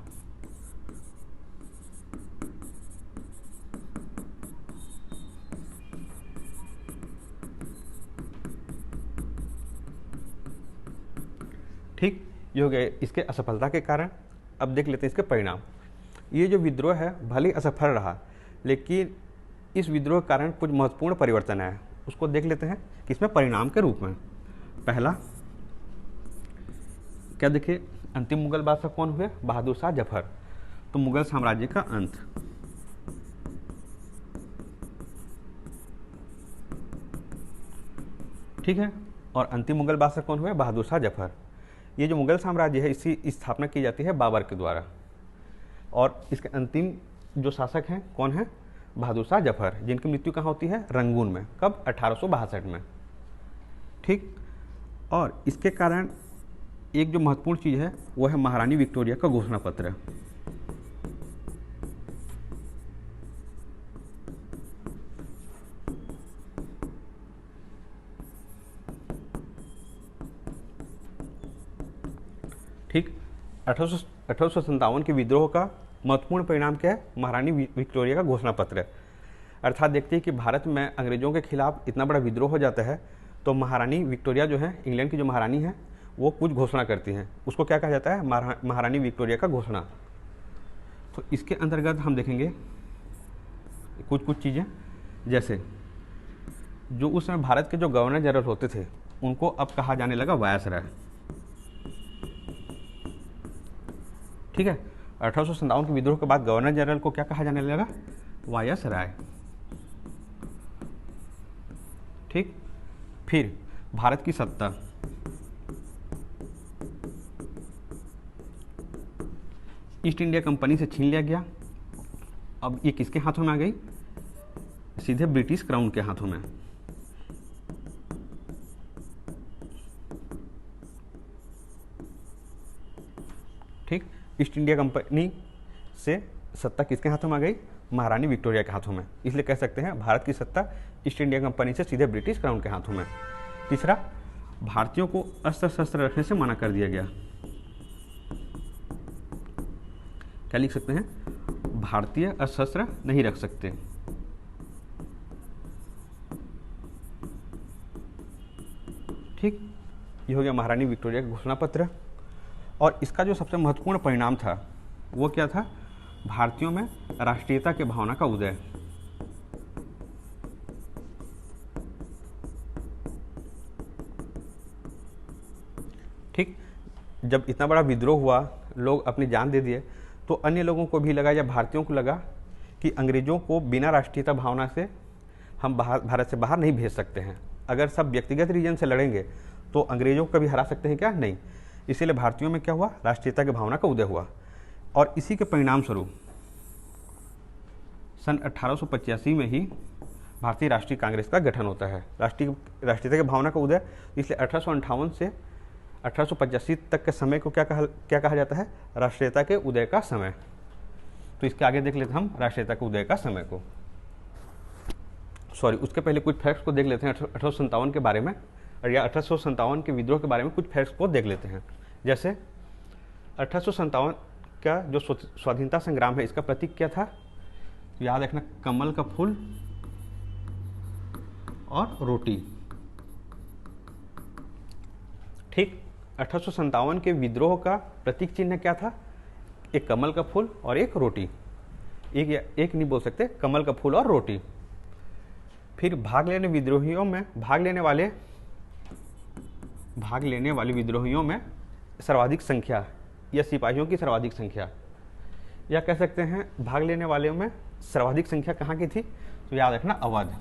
ठीक, ये हो गए इसके असफलता के कारण। अब देख लेते हैं इसके परिणाम। ये जो विद्रोह है भले ही असफल रहा, लेकिन इस विद्रोह के कारण कुछ महत्वपूर्ण परिवर्तन आए, उसको देख लेते हैं कि इसमें परिणाम के रूप में। पहला क्या देखे, अंतिम मुगल बादशाह कौन हुए, बहादुर शाह जफर। तो मुगल साम्राज्य का अंत। ठीक है, और अंतिम मुगल बादशाह कौन हुए, बहादुर शाह जफर। ये जो मुगल साम्राज्य है इसकी स्थापना की जाती है बाबर के द्वारा, और इसके अंतिम जो शासक हैं कौन है, बहादुर शाह जफर, जिनकी मृत्यु कहाँ होती है, रंगून में। कब, 1862 में। ठीक, और इसके कारण एक जो महत्वपूर्ण चीज़ है वो है महारानी विक्टोरिया का घोषणा पत्र। ठीक, 1857 के विद्रोह का महत्वपूर्ण परिणाम क्या है, महारानी विक्टोरिया का घोषणा पत्र। अर्थात देखते हैं कि भारत में अंग्रेजों के खिलाफ इतना बड़ा विद्रोह हो जाता है, तो महारानी विक्टोरिया जो है, इंग्लैंड की जो महारानी है, वो कुछ घोषणा करती हैं, उसको क्या कहा जाता है, महारानी विक्टोरिया का घोषणा। तो इसके अंतर्गत हम देखेंगे कुछ चीज़ें, जैसे जो उस समय भारत के जो गवर्नर जनरल होते थे उनको अब कहा जाने लगा वायसराय। ठीक है, 1857 के विद्रोह के बाद गवर्नर जनरल को क्या कहा जाने लगा, वायसराय। ठीक, फिर भारत की सत्ता ईस्ट इंडिया कंपनी से छीन लिया गया। अब ये किसके हाथों में आ गई? सीधे ब्रिटिश क्राउन के हाथों में। ठीक, ईस्ट इंडिया कंपनी से सत्ता किसके हाथों में आ गई? महारानी विक्टोरिया के हाथों में। इसलिए कह सकते हैं भारत की सत्ता ईस्ट इंडिया कंपनी से सीधे ब्रिटिश क्राउन के हाथों में। तीसरा, भारतीयों को अस्त्र शस्त्र रखने से मना कर दिया गया। क्या लिख सकते हैं? भारतीय अस्त्र शस्त्र नहीं रख सकते। ठीक, ये हो गया महारानी विक्टोरिया का घोषणा पत्र। और इसका जो सबसे महत्वपूर्ण परिणाम था वो क्या था? भारतीयों में राष्ट्रीयता की भावना का उदय। ठीक, जब इतना बड़ा विद्रोह हुआ, लोग अपनी जान दे दिए, तो अन्य लोगों को भी लगा या भारतीयों को लगा कि अंग्रेजों को बिना राष्ट्रीयता भावना से हम भारत से बाहर नहीं भेज सकते हैं। अगर सब व्यक्तिगत रीजन से लड़ेंगे तो अंग्रेजों को कभी हरा सकते हैं क्या? नहीं। इसीलिए भारतीयों में क्या हुआ? राष्ट्रीयता की भावना का उदय हुआ। और इसी के परिणाम स्वरूप सन 1885 में ही भारतीय राष्ट्रीय कांग्रेस का गठन होता है। राष्ट्रीयता की भावना का उदय, इसलिए 1858 से 1885 तक के समय को क्या कहा जाता है? राष्ट्रीयता के उदय का समय। तो इसके आगे देख लेते हैं हम राष्ट्रीयता के उदय का समय को। सॉरी, उसके पहले कुछ फैक्ट्स को देख लेते हैं 1857 के बारे में, और या 1857 के विद्रोह के बारे में कुछ फैक्ट्स को देख लेते हैं। जैसे 1857 का जो स्वाधीनता संग्राम है, इसका प्रतीक क्या था? याद रखना, कमल का फूल और रोटी। ठीक, 1857 के विद्रोह का प्रतीक चिन्ह क्या था? एक कमल का फूल और एक रोटी। एक नहीं बोल सकते, कमल का फूल और रोटी। फिर भाग लेने वाले विद्रोहियों में सर्वाधिक संख्या या सिपाहियों की सर्वाधिक संख्या, या कह सकते हैं भाग लेने वाले में सर्वाधिक संख्या कहाँ की थी? तो याद रखना, अवध।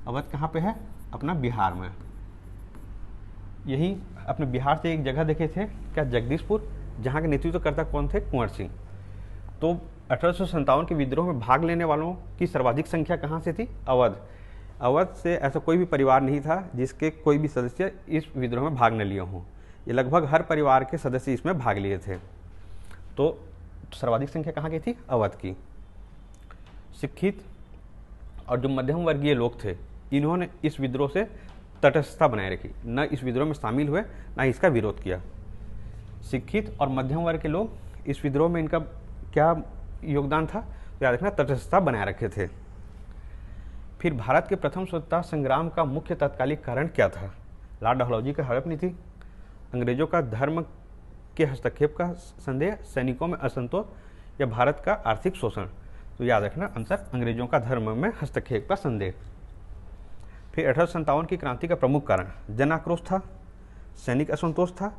अवध कहाँ पे है? अपना बिहार में। यही अपने बिहार से एक जगह देखे थे क्या? जगदीशपुर, जहाँ के नेतृत्वकर्ता कौन थे? कुंवर सिंह। तो 1857 के विद्रोह में भाग लेने वालों की सर्वाधिक संख्या कहाँ से थी? अवध। अवध से ऐसा कोई भी परिवार नहीं था जिसके कोई भी सदस्य इस विद्रोह में भाग न लिए हों। ये लगभग हर परिवार के सदस्य इसमें भाग लिए थे। तो सर्वाधिक संख्या कहाँ की थी? अवध की। शिक्षित और जो मध्यम वर्गीय लोग थे, इन्होंने इस विद्रोह से तटस्थता बनाए रखी, न इस विद्रोह में शामिल हुए, न इसका विरोध किया। शिक्षित और मध्यम वर्ग के लोग इस विद्रोह में इनका क्या योगदान था? तो याद रखना, तटस्थता बनाए रखे थे। फिर भारत के प्रथम स्वतंत्रता संग्राम का मुख्य तत्कालिक कारण क्या था? लॉर्ड डलहौजी की हड़प नीति, अंग्रेजों का धर्म के हस्तक्षेप का संदेह, सैनिकों में असंतोष, या भारत का आर्थिक शोषण? तो याद रखना आंसर, अंग्रेजों का धर्म में हस्तक्षेप का संदेह। फिर 1857 की क्रांति का प्रमुख कारण जन आक्रोश था, सैनिक असंतोष था,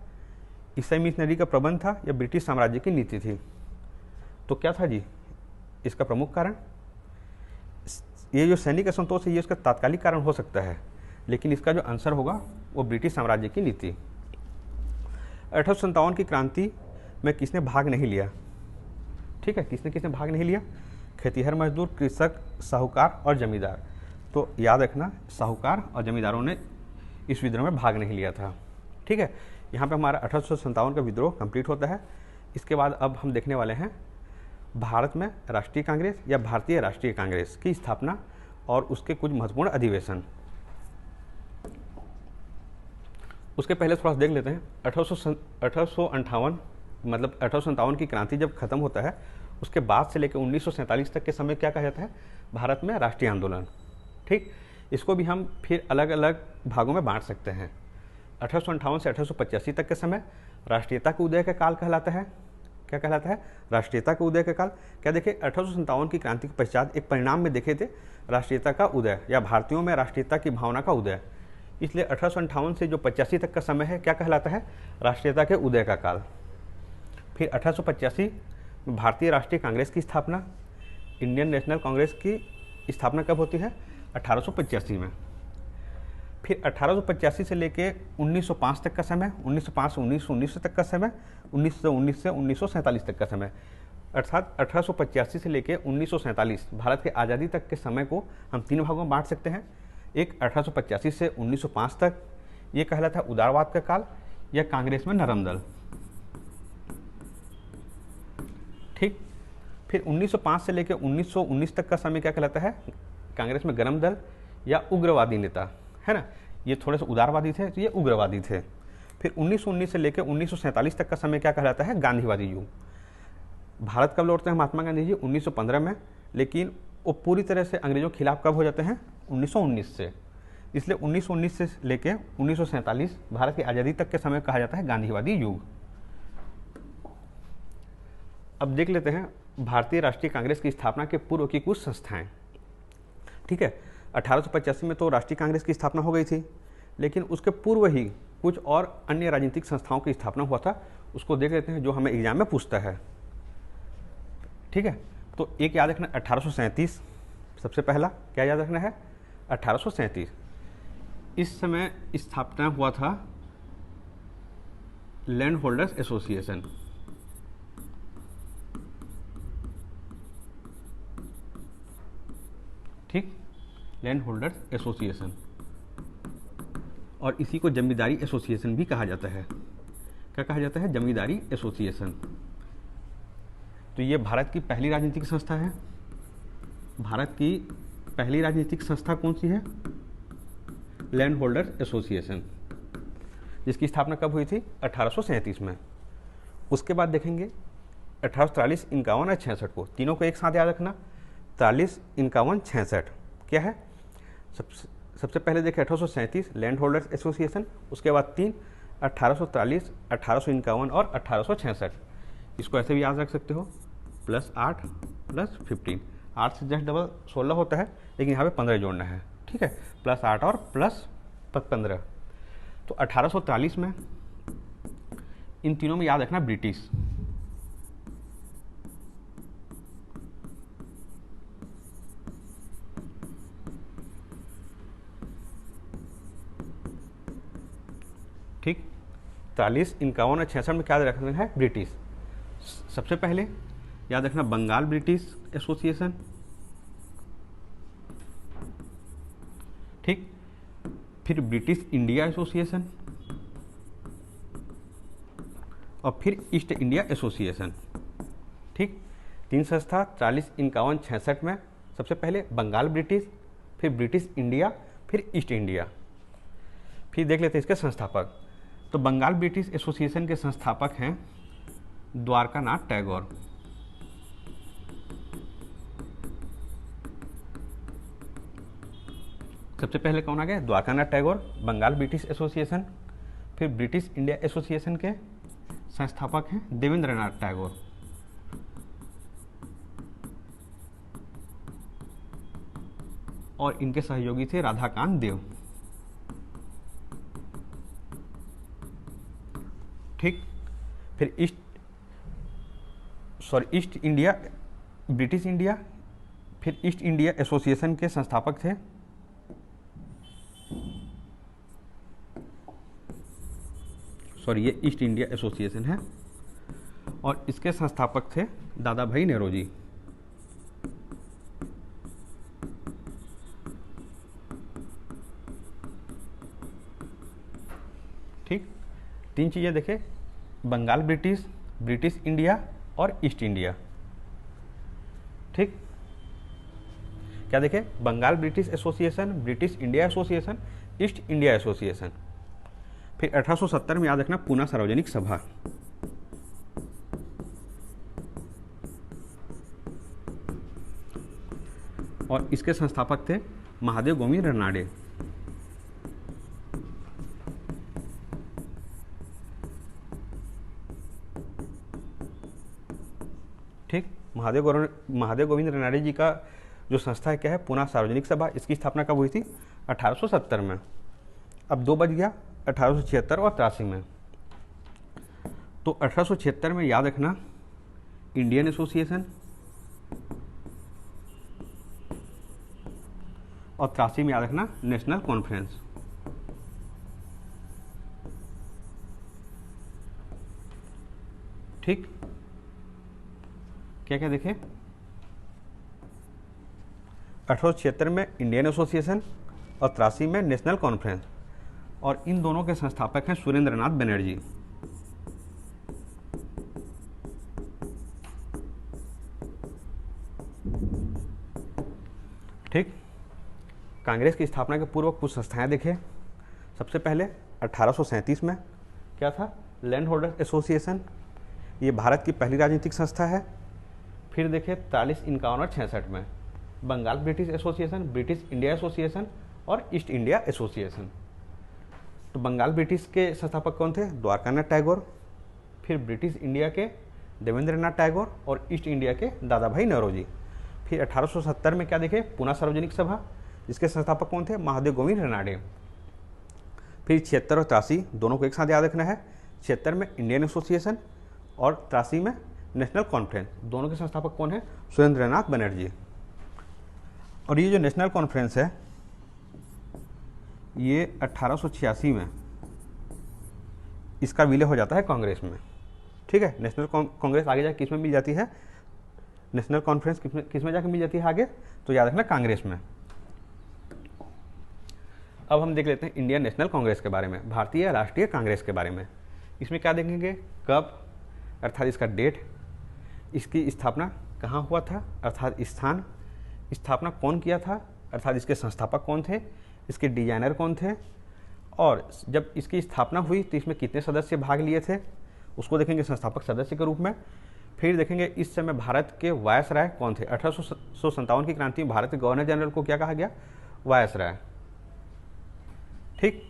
ईसाई मिशनरी का प्रबंध था, या ब्रिटिश साम्राज्य की नीति थी? तो क्या था जी इसका प्रमुख कारण? ये जो सैनिक असंतोष है, ये इसका तात्कालिक कारण हो सकता है, लेकिन इसका जो आंसर होगा वो ब्रिटिश साम्राज्य की नीति। 1857 की क्रांति में किसने भाग नहीं लिया? ठीक है, किसने भाग नहीं लिया? खेतीहर मजदूर, कृषक, साहूकार और जमींदार। तो याद रखना, साहूकार और जमींदारों ने इस विद्रोह में भाग नहीं लिया था। ठीक है, यहाँ पे हमारा 1857 का विद्रोह कंप्लीट होता है। इसके बाद अब हम देखने वाले हैं भारत में राष्ट्रीय कांग्रेस या भारतीय राष्ट्रीय कांग्रेस की स्थापना और उसके कुछ महत्वपूर्ण अधिवेशन। उसके पहले थोड़ा सा देख लेते हैं 1858 मतलब 1857 की क्रांति जब खत्म होता है, उसके बाद से लेकर 1947 तक के समय क्या कहा जाता है? भारत में राष्ट्रीय आंदोलन। ठीक, इसको भी हम फिर अलग अलग भागों में बांट सकते हैं। 1858 से 1885 तक के समय राष्ट्रीयता के उदय का काल कहलाता है। क्या कहलाता है? राष्ट्रीयता के उदय का काल। क्या देखे, 1857 की क्रांति के पश्चात एक परिणाम में देखे थे राष्ट्रीयता का उदय या भारतीयों में राष्ट्रीयता की भावना का उदय। इसलिए 1858 से जो 85 तक का समय है क्या कहलाता है? राष्ट्रीयता के उदय का काल। फिर 1885 में भारतीय राष्ट्रीय कांग्रेस की स्थापना, इंडियन नेशनल कांग्रेस की स्थापना कब होती है? 1885 में। फिर 1885 से लेके 1905 तक का समय, 1905 से 1919 तक का समय, 1919 से 1947 तक का समय, अर्थात 1885 से लेके 1947 भारत के आज़ादी तक के समय को हम तीन भागों में बांट सकते हैं। एक 1885 से 1905 तक, ये कहलाता है उदारवाद का काल या कांग्रेस में नरम दल। ठीक। फिर 1905 से लेकर 1919 तक का समय क्या कहलाता है, कांग्रेस में गरम दल या उग्रवादी नेता, है ना। ये थोड़े से उदारवादी थे तो ये उग्रवादी थे। फिर 1919 से लेकर 1947 तक का समय क्या कहलाता है, गांधीवादी युग। भारत कब लौटते हैं महात्मा गांधी जी, 1915 में, लेकिन वो पूरी तरह से अंग्रेजों के खिलाफ कब हो जाते हैं, 1919 से। इसलिए 1919 से लेकर 1947 भारत की आज़ादी तक के समय कहा जाता है गांधीवादी युग। अब देख लेते हैं भारतीय राष्ट्रीय कांग्रेस की स्थापना के पूर्व की कुछ संस्थाएं। ठीक है, 1885 में तो राष्ट्रीय कांग्रेस की स्थापना हो गई थी, लेकिन उसके पूर्व ही कुछ और अन्य राजनीतिक संस्थाओं की स्थापना हुआ था। उसको देख लेते हैं जो हमें एग्जाम में पूछता है। ठीक है, तो एक याद रखना 1837, सबसे पहला क्या याद रखना है, 1837। इस समय स्थापना हुआ था लैंड होल्डर्स एसोसिएशन। ठीक, लैंड होल्डर्स एसोसिएशन, और इसी को जमींदारी एसोसिएशन भी कहा जाता है। क्या कहा जाता है, जमींदारी एसोसिएशन। तो ये भारत की पहली राजनीतिक संस्था है। भारत की पहली राजनीतिक संस्था कौन सी है, लैंड होल्डर्स एसोसिएशन, जिसकी स्थापना कब हुई थी, 1837 में। उसके बाद देखेंगे 1843, 51 और 66 को, तीनों को एक साथ याद रखना, 43, 51, 66 क्या है। सबसे पहले देखें 1837 लैंड होल्डर्स एसोसिएशन, उसके बाद 3 1843, 1851 और 1866। इसको ऐसे भी याद रख सकते हो, +8 +15, 8 से जस्ट डबल 16 होता है, लेकिन यहाँ पे 15 जोड़ना है। ठीक है, +8 और +15। तो 1843 में इन तीनों में याद रखना ब्रिटिश। ठीक, 43, 51 और 66 में क्या याद रखना है, ब्रिटिश। सबसे पहले याद रखना बंगाल ब्रिटिश एसोसिएशन। ठीक, फिर ब्रिटिश इंडिया एसोसिएशन, और फिर ईस्ट इंडिया एसोसिएशन। ठीक, तीन संस्था 40, 51, 66 में। सबसे पहले बंगाल ब्रिटिश, फिर ब्रिटिश इंडिया, फिर ईस्ट इंडिया। फिर देख लेते हैं इसके संस्थापक। तो बंगाल ब्रिटिश एसोसिएशन के संस्थापक हैं द्वारकानाथ टैगोर। सबसे पहले कौन आ गए, द्वारकानाथ टैगोर, बंगाल ब्रिटिश एसोसिएशन। फिर ब्रिटिश इंडिया एसोसिएशन के संस्थापक हैं देवेंद्रनाथ टैगोर। और इनके सहयोगी थे राधाकांत देव। ठीक, फिर ईस्ट इंडिया, ब्रिटिश इंडिया, फिर ईस्ट इंडिया एसोसिएशन के संस्थापक थे ये ईस्ट इंडिया एसोसिएशन है, और इसके संस्थापक थे दादा भाई नेरोजी। ठीक, तीन चीजें देखें, बंगाल ब्रिटिश, ब्रिटिश इंडिया और ईस्ट इंडिया। ठीक, क्या देखें, Bengal British Association, British India Association, East India Association. फिर 1870 में याद रखना पूना सार्वजनिक सभा। और इसके संस्थापक थे महादेव गोविंद रनाडे। ठीक, महादेव गोविंद रनाडे जी का जो संस्था है क्या है, पूना सार्वजनिक सभा। इसकी स्थापना कब हुई थी, 1870 में। अब दो बज गया, 1876 और 83 में। तो 1876 में याद रखना इंडियन एसोसिएशन, और 83 में याद रखना नेशनल कॉन्फ्रेंस। ठीक, क्या क्या देखें, 1876 में इंडियन एसोसिएशन और 83 में नेशनल कॉन्फ्रेंस, और इन दोनों के संस्थापक हैं सुरेंद्र नाथ बनर्जी। ठीक, कांग्रेस की स्थापना के पूर्व कुछ संस्थाएं देखें। सबसे पहले 1837 में क्या था, लैंड होल्डर एसोसिएशन, ये भारत की पहली राजनीतिक संस्था है। फिर देखें 43, 51 और 66 में Bengal British Association, British India Association और ईस्ट इंडिया एसोसिएशन। तो बंगाल ब्रिटिश के संस्थापक कौन थे, द्वारकानाथ टैगोर। फिर ब्रिटिश इंडिया के देवेंद्रनाथ टैगोर और ईस्ट इंडिया के दादा भाई नौरोजी। फिर 1870 में क्या देखे, पूना सार्वजनिक सभा, जिसके संस्थापक कौन थे, महादेव गोविंद रानडे। फिर 76 और 83 दोनों को एक साथ याद रखना है। 76 में इंडियन एसोसिएशन और 83 में नेशनल कॉन्फ्रेंस, दोनों के संस्थापक कौन है, सुरेंद्र नाथ बनर्जी। और ये जो नेशनल कॉन्फ्रेंस है ये 1886 में इसका विलय हो जाता है कांग्रेस में। ठीक है, नेशनल कांग्रेस आगे जाके किस में मिल जाती है, नेशनल कॉन्फ्रेंस किस में जाके मिल जाती है आगे, तो याद रखना कांग्रेस में। अब हम देख लेते हैं इंडियन नेशनल कांग्रेस के बारे में, भारतीय राष्ट्रीय कांग्रेस के बारे में। इसमें क्या देखेंगे, कब अर्थात इसका डेट, इसकी स्थापना कहाँ हुआ था अर्थात स्थान, स्थापना कौन किया था अर्थात इसके संस्थापक कौन थे, इसके डिजाइनर कौन थे, और जब इसकी स्थापना हुई तो इसमें कितने सदस्य भाग लिए थे, उसको देखेंगे संस्थापक सदस्य के रूप में। फिर देखेंगे इस समय भारत के वायसराय कौन थे, 1857 की क्रांति में भारत के गवर्नर जनरल को क्या कहा गया, वायसराय। ठीक,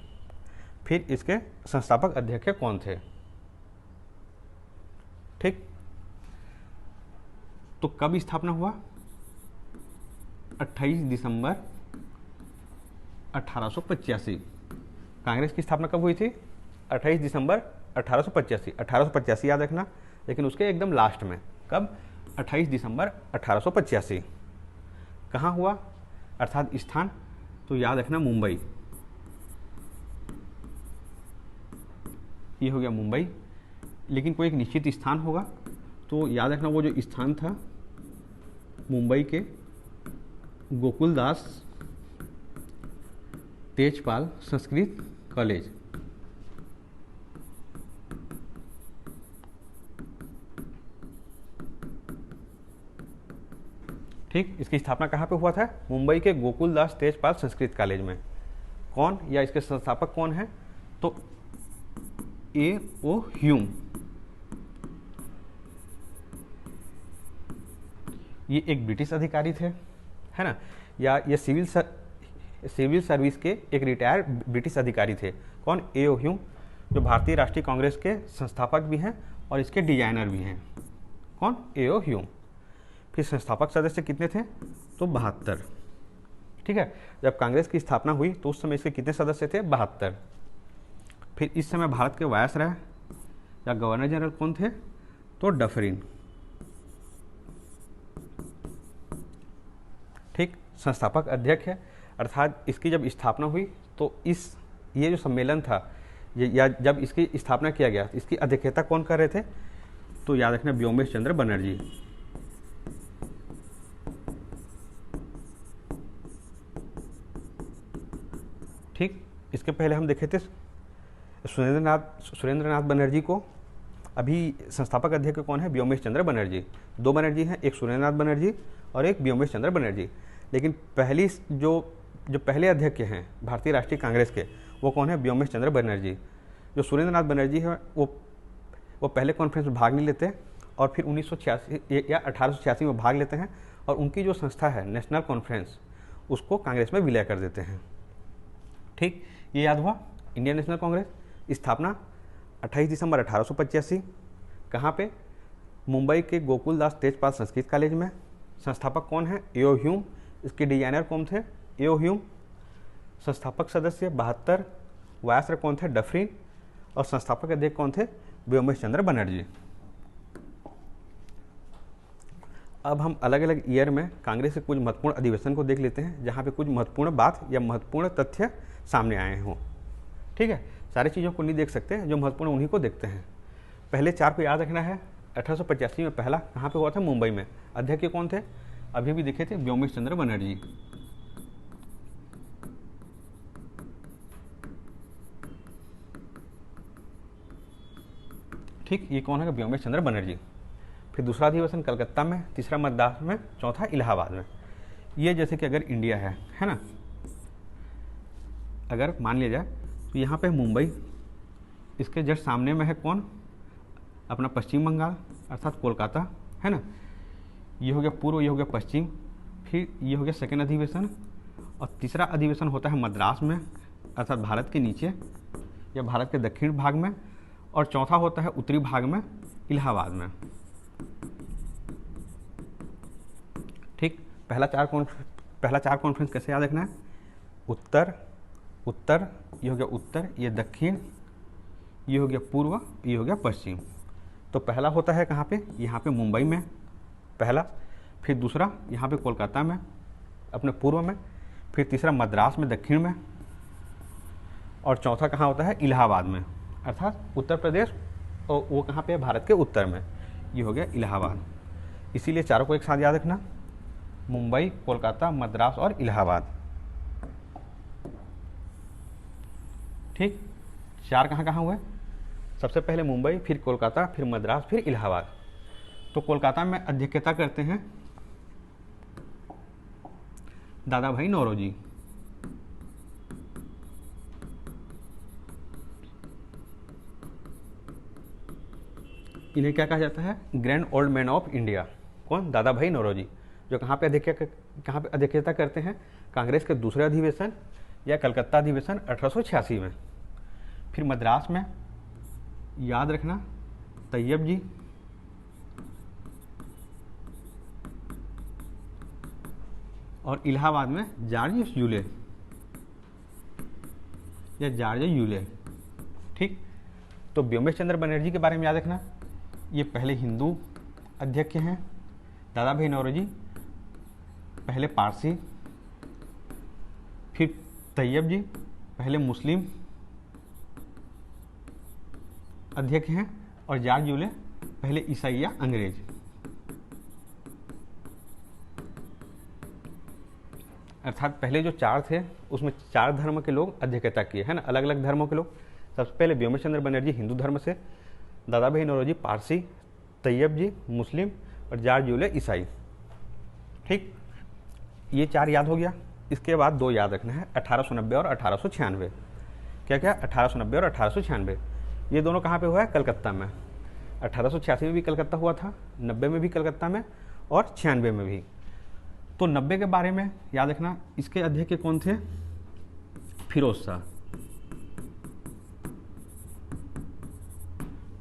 फिर इसके संस्थापक अध्यक्ष कौन थे। ठीक, तो कब स्थापना हुआ, 28 दिसंबर 1885। कांग्रेस की स्थापना कब हुई थी, 28 दिसंबर 1885। 1885 याद रखना, लेकिन उसके एकदम लास्ट में, कब, 28 दिसंबर 1885। कहाँ हुआ अर्थात स्थान, तो याद रखना मुंबई, ये हो गया मुंबई। लेकिन कोई एक निश्चित स्थान होगा, तो याद रखना वो जो स्थान था मुंबई के गोकुलदास तेजपाल संस्कृत कॉलेज। ठीक, इसकी स्थापना कहाँ पे हुआ था, मुंबई के गोकुलदास तेजपाल संस्कृत कॉलेज में। कौन या इसके संस्थापक कौन है, तो A.O. ह्यूम, ये एक ब्रिटिश अधिकारी थे, है ना, या ये सिविल सर्विस के एक रिटायर्ड ब्रिटिश अधिकारी थे। कौन, A.O. ह्यूम, जो भारतीय राष्ट्रीय कांग्रेस के संस्थापक भी हैं और इसके डिजाइनर भी हैं। कौन, A.O. ह्यूम। फिर संस्थापक सदस्य कितने थे, तो 72। ठीक है, जब कांग्रेस की स्थापना हुई तो उस समय इसके कितने सदस्य थे, 72। फिर इस समय भारत के वायसराय या गवर्नर जनरल कौन थे, तो डफरिन। ठीक, संस्थापक अध्यक्ष है, अर्थात इसकी जब स्थापना हुई तो ये जो सम्मेलन था या जब इसकी स्थापना किया गया, इसकी अध्यक्षता कौन कर रहे थे, तो याद रखना व्योमेश चंद्र बनर्जी। ठीक, इसके पहले हम देखे थे सुरेंद्र नाथ बनर्जी को। अभी संस्थापक अध्यक्ष कौन है, व्योमेश चंद्र बनर्जी। दो बनर्जी हैं, एक सुरेंद्र नाथ बनर्जी और एक व्योमेश चंद्र बनर्जी। लेकिन पहली जो पहले अध्यक्ष हैं भारतीय राष्ट्रीय कांग्रेस के, वो कौन है, व्योमेश चंद्र बनर्जी। जो सुरेंद्र नाथ बनर्जी है वो पहले कॉन्फ्रेंस में भाग नहीं लेते और फिर 1986 या 1886 में भाग लेते हैं, और उनकी जो संस्था है नेशनल कॉन्फ्रेंस, उसको कांग्रेस में विलय कर देते हैं। ठीक, ये याद हुआ। इंडियन नेशनल कांग्रेस स्थापना 28 दिसंबर 1885। कहाँ पे, मुंबई के गोकुलदास तेजपाल संस्कृत कॉलेज में। संस्थापक कौन है, A.O. ह्यूम। इसके डिजाइनर कौन थे, A.O. ह्यूम। संस्थापक सदस्य 72। वायसराय कौन थे, डफरिन। और संस्थापक अध्यक्ष कौन थे, व्योमेश चंद्र बनर्जी। अब हम अलग अलग ईयर में कांग्रेस के कुछ महत्वपूर्ण अधिवेशन को देख लेते हैं, जहाँ पे कुछ महत्वपूर्ण बात या महत्वपूर्ण तथ्य सामने आए हों। ठीक है, सारी चीज़ों को नहीं देख सकते, जो महत्वपूर्ण उन्हीं को देखते हैं। पहले 4 को याद रखना है, 1885 में पहला कहाँ पे हुआ था? मुंबई में। अध्यक्ष कौन थे? अभी भी देखे थे, व्योमेश चंद्र बनर्जी। ठीक, ये कौन है? व्योमेश चंद्र बनर्जी। फिर दूसरा अधिवेशन कलकत्ता में, तीसरा मद्रास में, चौथा इलाहाबाद में। ये जैसे कि अगर इंडिया है ना, अगर मान लिया जाए तो यहाँ पे मुंबई, इसके जस्ट सामने में है कौन? अपना पश्चिम बंगाल अर्थात कोलकाता, है ना। ये हो गया पूर्व, ये हो गया पश्चिम, फिर ये हो गया सेकेंड अधिवेशन, और तीसरा अधिवेशन होता है मद्रास में अर्थात भारत के नीचे या भारत के दक्षिण भाग में, और चौथा होता है उत्तरी भाग में, इलाहाबाद में। ठीक, पहला चार कॉन्फ्रेंस कैसे याद रखना है? उत्तर, ये हो गया उत्तर, ये दक्षिण, ये हो गया पूर्व, ये हो गया पश्चिम। तो पहला होता है कहाँ पे? यहाँ पे मुंबई में पहला, फिर दूसरा यहाँ पे कोलकाता में अपने पूर्व में, फिर तीसरा मद्रास में दक्षिण में, और चौथा कहाँ होता है? इलाहाबाद में अर्थात उत्तर प्रदेश, और वो कहाँ पे है? भारत के उत्तर में। ये हो गया इलाहाबाद। इसीलिए चारों को एक साथ याद रखना, मुंबई, कोलकाता, मद्रास और इलाहाबाद। ठीक, चार कहाँ कहाँ हुए? सबसे पहले मुंबई, फिर कोलकाता, फिर मद्रास, फिर इलाहाबाद। तो कोलकाता में अध्यक्षता करते हैं दादा भाई नौरोजी। इन्हें क्या कहा जाता है? Grand old man of India. कौन? दादा भाई नौरोजी। जो कहाँ पे अध्यक्षता करते हैं? कांग्रेस के दूसरे अधिवेशन या कलकत्ता अधिवेशन 1886 में। फिर मद्रास में याद रखना तैयब जी, और इलाहाबाद में जॉर्ज यूले या जॉर्ज यूले। ठीक, तो व्योमेश चंद्र बनर्जी के बारे में याद रखना, ये पहले हिंदू अध्यक्ष हैं। दादा भाई नौरोजी पहले पारसी, फिर तैयब जी पहले मुस्लिम अध्यक्ष हैं, और जॉर्ज यूले पहले ईसाई या अंग्रेज। अर्थात पहले जो चार थे उसमें चार धर्म के लोग अध्यक्षता किए, है ना, अलग अलग धर्मों के लोग। सबसे पहले व्योमेश चंद्र बनर्जी हिंदू धर्म से, दादा भाई नौरोजी पारसी, तैयब जी मुस्लिम, और जॉर्ज यूले ईसाई। ठीक, ये चार याद हो गया। इसके बाद दो याद रखना है, 1890 और 1896। क्या क्या? 1890 और 1896। ये दोनों कहाँ पे हुआ है? कलकत्ता में। 1886 में भी कलकत्ता हुआ था, 90 में भी कलकत्ता में, और 96 में भी। तो 90 के बारे में याद रखना, इसके अध्यक्ष कौन थे? फिरोज शाह।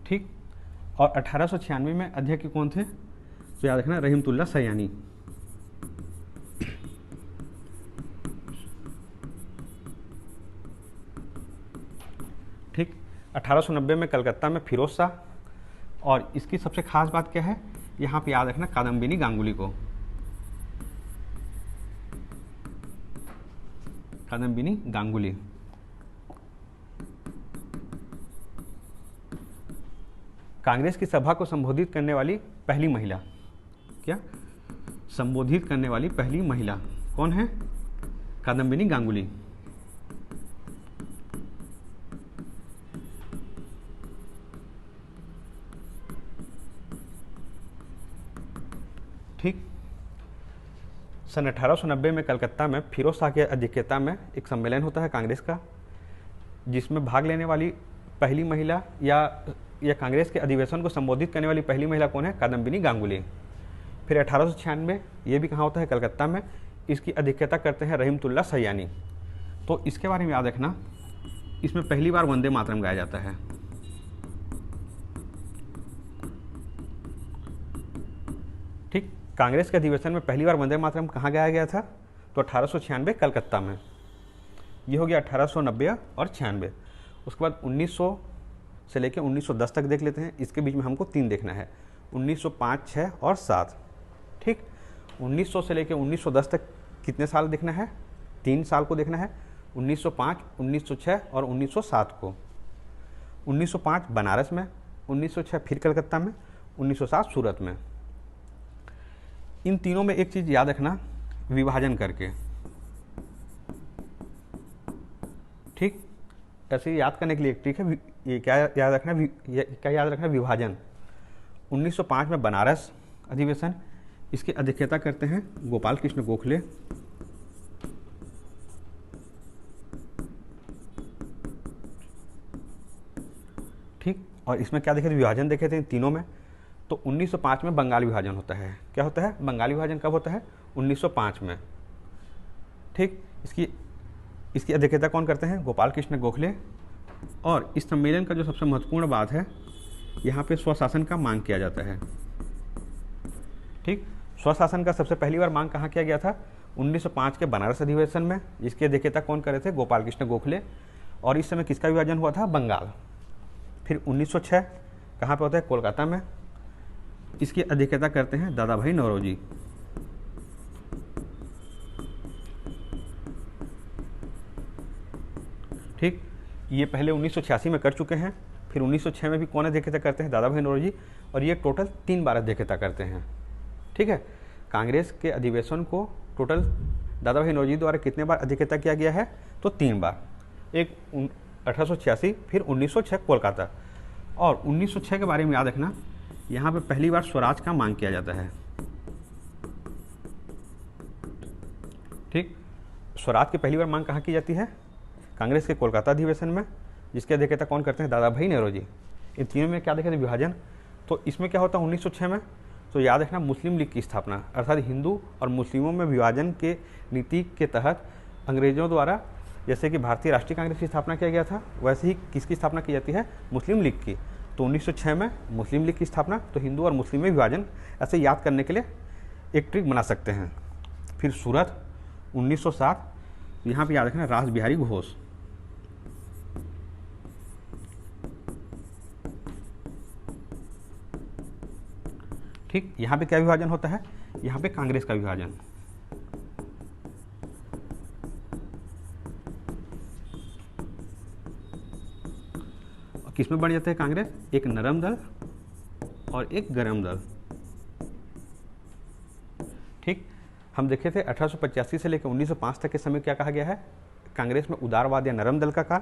ठीक, और 1896 में अध्यक्ष कौन थे? तो याद रखना रहीमतुल्लाह सयानी। ठीक, 1890 में कलकत्ता में फिरोज शाह, और इसकी सबसे खास बात क्या है? यहाँ पे याद रखना कादम्बिनी गांगुली को, कादम्बिनी गांगुली। कांग्रेस की सभा को संबोधित करने वाली पहली महिला। क्या? संबोधित करने वाली पहली महिला कौन है? कादम्बिनी गांगुली। ठीक, सन 1890 में कलकत्ता में फिरोज शाह की अध्यक्षता में एक सम्मेलन होता है कांग्रेस का, जिसमें भाग लेने वाली पहली महिला या कांग्रेस के अधिवेशन को संबोधित करने वाली पहली महिला कौन है? कादम्बिनी गांगुली। फिर 1896 ये भी कहाँ होता है? कलकत्ता में। इसकी अध्यक्षता करते हैं रहीमतुल्लाह सयानी। तो इसके बारे में याद रखना, इसमें पहली बार वंदे मातरम गाया जाता है। ठीक, कांग्रेस के अधिवेशन में पहली बार वंदे मातरम कहाँ गाया गया था? तो 1896 कलकत्ता में। ये हो गया 1890 और 96। उसके बाद 1900 से लेकर 1910 तक देख लेते हैं। इसके बीच में हमको 3 देखना है, 1905, 6 और 7। ठीक, 1900 से लेकर 1910 तक कितने साल देखना है? 3 साल को देखना है, 1905, 1906 और 1907 को। 1905 बनारस में, 1906 फिर कलकत्ता में, 1907 सूरत में। इन तीनों में एक चीज़ याद रखना, विभाजन करके, ठीक। ऐसे ही याद करने के लिए एक ट्रिक है, ये क्या याद रखना, क्या याद रखना, विभाजन। 1905 में बनारस अधिवेशन, इसकी अध्यक्षता करते हैं गोपाल कृष्ण गोखले। ठीक, और इसमें क्या देखे थे, विभाजन देखे थे इन तीनों में। तो 1905 में बंगाल विभाजन होता है। क्या होता है, बंगाल विभाजन कब होता है, 1905 में। ठीक, इसकी अध्यक्षता कौन करते हैं, गोपाल कृष्ण गोखले। और इस सम्मेलन का जो सबसे महत्वपूर्ण बात है, यहाँ पे स्वशासन का मांग किया जाता है। ठीक, स्वशासन का सबसे पहली बार मांग कहाँ किया गया था, 1905 के बनारस अधिवेशन में, जिसकी अध्यक्षता कौन करे थे, गोपाल कृष्ण गोखले। और इस समय किसका विभाजन हुआ था, बंगाल। फिर 1906 कहाँ पे होता है, कोलकाता में, इसकी अध्यक्षता करते हैं दादा भाई नौरोजी। ठीक, ये पहले 1986 में कर चुके हैं। फिर 1906 में भी कौन अध्यक्षता करते हैं, दादा भाई नौरोजी। और ये टोटल 3 बार अध्यक्षता करते हैं। ठीक है, कांग्रेस के अधिवेशन को टोटल दादा भाई नौरोजी द्वारा कितने बार अध्यक्षता किया गया है, तो 3 बार। एक 1886, फिर 1906 कोलकाता। और 1906 के बारे में याद रखना, यहाँ पे पहली बार स्वराज का मांग किया जाता है। ठीक, स्वराज की पहली बार मांग कहाँ की जाती है, कांग्रेस के कोलकाता अधिवेशन में, जिसकी अध्यक्षता कौन करते हैं, दादा भाई नौरोजी। इन तीनों में क्या देखे थे, विभाजन। तो इसमें क्या होता है 1906 में, तो याद रखना, मुस्लिम लीग की स्थापना, अर्थात हिंदू और मुस्लिमों में विभाजन के नीति के तहत अंग्रेजों द्वारा, जैसे कि भारतीय राष्ट्रीय कांग्रेस की स्थापना किया गया था, वैसे ही किसकी स्थापना की जाती है, मुस्लिम लीग की। तो 1906 में मुस्लिम लीग की स्थापना, तो हिंदू और मुस्लिम में विभाजन, ऐसे याद करने के लिए एक ट्रिक बना सकते हैं। फिर सूरत 1907, यहाँ पे याद रखना, रास बिहारी घोष। ठीक, यहाँ पे क्या विभाजन होता है, यहाँ पे कांग्रेस का विभाजन। किसमें बढ़ जाते हैं कांग्रेस, एक नरम दल और एक गरम दल। ठीक, हम देखे थे 1885 से लेकर 1905 तक के समय क्या कहा गया है, कांग्रेस में उदारवाद या नरम दल का काल।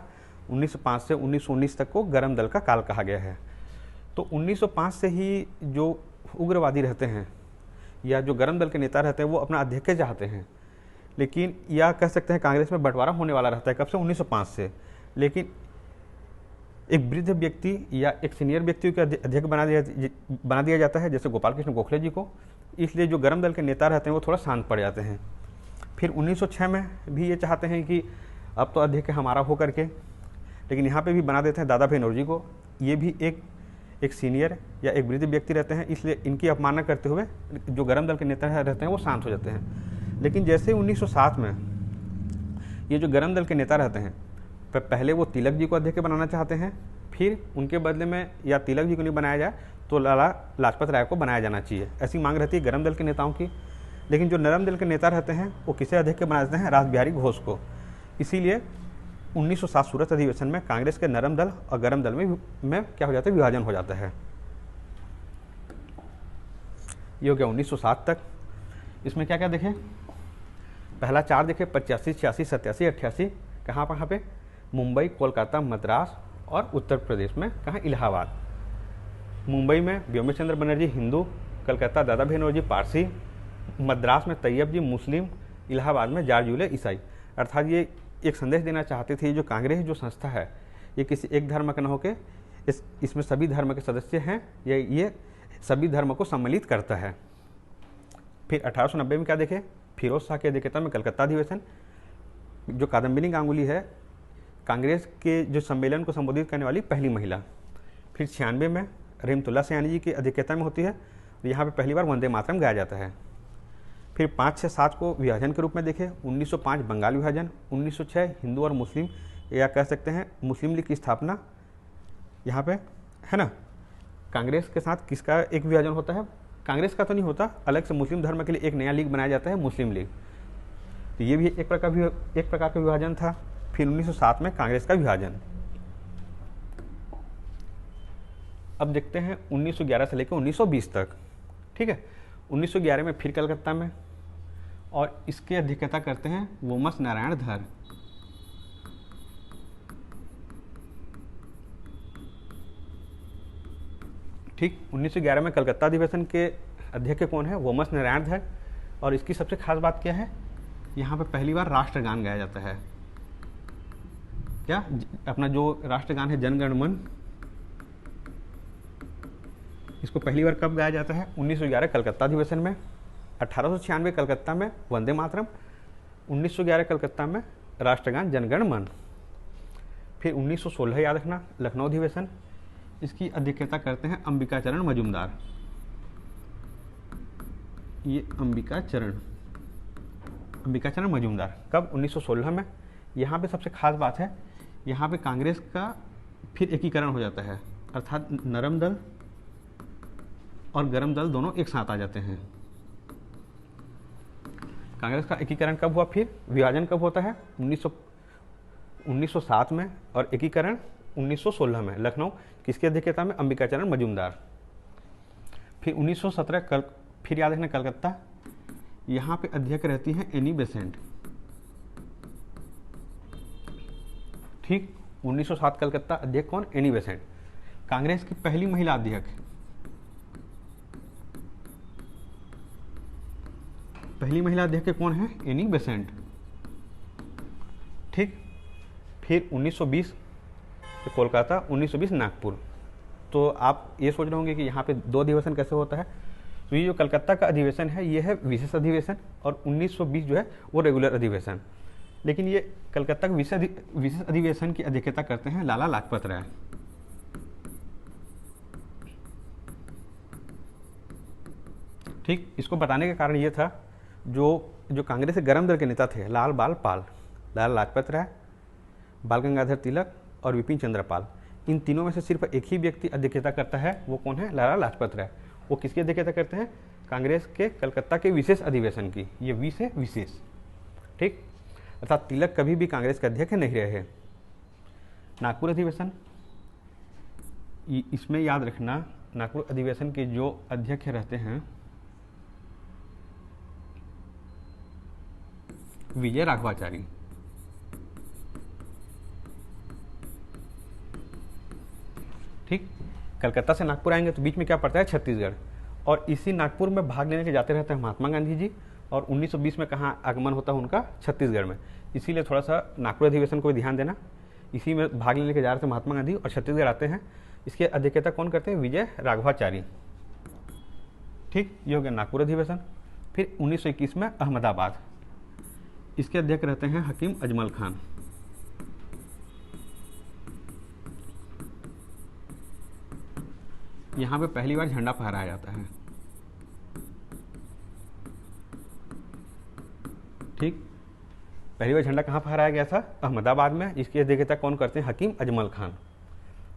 1905 से 1919 तक को गरम दल का काल कहा गया है। तो 1905 से ही जो उग्रवादी रहते हैं या जो गरम दल के नेता रहते हैं, वो अपना अध्यक्ष चाहते हैं। लेकिन या कह सकते हैं कांग्रेस में बंटवारा होने वाला रहता है, कब से, 1905 से। लेकिन एक वृद्ध व्यक्ति या एक सीनियर व्यक्ति को अध्यक्ष बना दिया जाता है, जैसे गोपाल कृष्ण गोखले जी को। इसलिए जो गरम दल के नेता रहते हैं वो थोड़ा शांत पड़ जाते हैं। फिर 1906 में भी ये चाहते हैं कि अब तो अध्यक्ष हमारा हो करके, लेकिन यहाँ पे भी बना देते हैं दादा भाई नौरोजी को। ये भी एक सीनियर या एक वृद्ध व्यक्ति रहते हैं, इसलिए इनकी अपमानना करते हुए जो गरम दल के नेता रहते हैं वो शांत हो जाते हैं। लेकिन जैसे 1907 में ये जो गरम दल के नेता रहते हैं, पहले वो तिलक जी को अध्यक्ष बनाना चाहते हैं, फिर उनके बदले में या तिलक जी को नहीं बनाया जाए तो लाला लाजपत राय को बनाया जाना चाहिए, ऐसी मांग रहती है गरम दल के नेताओं की। लेकिन जो नरम दल के नेता रहते हैं वो किसे अध्यक्ष बना देते हैं, रास बिहारी घोष को। इसीलिए 1907 सूरत अधिवेशन में कांग्रेस के नरम दल और गरम दल में क्या हो जाता है, विभाजन हो जाता है। ये हो गया 1907 तक। इसमें क्या क्या देखें, पहला 4 देखें, 85, 86, 87, 88, कहाँ पे, मुंबई, कोलकाता, मद्रास और उत्तर प्रदेश में कहाँ, इलाहाबाद। मुंबई में व्योमेश चंद्र बनर्जी हिंदू, कलकत्ता दादा भाई नौरोजी पारसी, मद्रास में तैयब जी मुस्लिम, इलाहाबाद में जॉर्ज यूले ईसाई। अर्थात ये एक संदेश देना चाहते थे, जो कांग्रेस जो संस्था है ये किसी एक धर्म का न होकर इसमें सभी धर्म के सदस्य हैं, ये सभी धर्म को सम्मिलित करता है। फिर 1890 में क्या देखें, फिरोज शाह की अध्यक्षता में कलकत्ता अधिवेशन। जो कादम्बिनी गांगुली है कांग्रेस के जो सम्मेलन को संबोधित करने वाली पहली महिला। फिर 96 में रहमतुल्लाह सयानी जी की अध्यक्षता में होती है, यहाँ पे पहली बार वंदे मातरम गाया जाता है। फिर 5, 6, 7 को विभाजन के रूप में देखें, 1905 बंगाल विभाजन, 1906 हिंदू और मुस्लिम या कह सकते हैं मुस्लिम लीग की स्थापना, यहाँ पे है ना। कांग्रेस के साथ किसका एक विभाजन होता है, कांग्रेस का तो नहीं होता, अलग से मुस्लिम धर्म के लिए एक नया लीग बनाया जाता है, मुस्लिम लीग। तो ये भी एक प्रकार का विभाजन था। फिर 1907 में कांग्रेस का विभाजन। अब देखते हैं 1911 से लेकर 1920 तक। ठीक है, 1911 में फिर कलकत्ता में, और इसकी अध्यक्षता करते हैं वोमस नारायण धर। ठीक, 1911 में कलकत्ता अधिवेशन के अध्यक्ष कौन है? वोमस नारायण धर। और इसकी सबसे खास बात क्या है? यहाँ पे पहली बार राष्ट्रगान गाया जाता है। क्या? अपना जो राष्ट्रगान है जन गण मन, इसको पहली बार कब गाया जाता है? 1911 कलकत्ता अधिवेशन में। 1896 कलकत्ता में वंदे मातरम, 1911 कलकत्ता में राष्ट्रगान जनगण मन। फिर 1916 याद रखना, लखनऊ अधिवेशन, इसकी अध्यक्षता करते हैं अंबिकाचरण मजूमदार। ये अंबिकाचरण मजूमदार कब? 1916 में। यहाँ पे सबसे खास बात है, यहाँ पे कांग्रेस का फिर एकीकरण हो जाता है, अर्थात नरम दल और गरम दल दोनों एक साथ आ जाते हैं। कांग्रेस का एकीकरण कब हुआ? फिर विभाजन कब होता है? 1907 में, और एकीकरण 1916 में। लखनऊ किसकी अध्यक्षता में? अंबिकाचरण मजूमदार। फिर 1917 फिर याद रखना कलकत्ता, यहाँ पे अध्यक्ष रहती हैं एनी बेसेंट। ठीक, 1907 कलकत्ता, अध्यक्ष कौन? Annie Besant. कांग्रेस की पहली महिला अध्यक्ष, कौन है? Annie Besant. ठीक, फिर 1920 कोलकाता, 1920 नागपुर। तो आप ये सोच रहे होंगे कि यहाँ पे दो अधिवेशन कैसे होता है। तो ये जो कलकत्ता का अधिवेशन है ये है विशेष अधिवेशन, और 1920 जो है वो रेगुलर अधिवेशन। लेकिन ये कलकत्ता के विशेष अधिवेशन की अध्यक्षता करते हैं लाला लाजपत राय। ठीक, इसको बताने का कारण ये था, जो कांग्रेस के गरम दल के नेता थे लाला लाजपत राय, बाल गंगाधर तिलक और विपिन चंद्र पाल, इन तीनों में से सिर्फ एक ही व्यक्ति अध्यक्षता करता है, वो कौन है? लाला लाजपत राय। वो किसकी अध्यक्षता करते हैं? कांग्रेस के कलकत्ता के विशेष अधिवेशन की। ये वी से विशेष। ठीक, अर्थात तिलक कभी भी कांग्रेस के अध्यक्ष नहीं रहे। नागपुर अधिवेशन, इसमें याद रखना नागपुर अधिवेशन के जो अध्यक्ष रहते हैं विजय राघवाचारी। ठीक, कलकत्ता से नागपुर आएंगे तो बीच में क्या पड़ता है? छत्तीसगढ़। और इसी नागपुर में भाग लेने के जाते रहते हैं महात्मा गांधी जी, और 1920 में कहाँ आगमन होता है उनका? छत्तीसगढ़ में। इसीलिए थोड़ा सा नागपुर अधिवेशन को भी ध्यान देना। इसी में भाग लेने के जा रहे थे महात्मा गांधी और छत्तीसगढ़ आते हैं। इसके अध्यक्षता कौन करते हैं? विजय राघवाचारी। ठीक, ये हो गया नागपुर अधिवेशन। फिर 1921 में अहमदाबाद, इसके अध्यक्ष रहते हैं हकीम अजमल खान। यहाँ पे पहली बार झंडा फहराया जाता है। ठीक, पहली बार झंडा कहाँ फहराया गया था? अहमदाबाद में। इसकी अध्यक्षता कौन करते हैं? हकीम अजमल खान।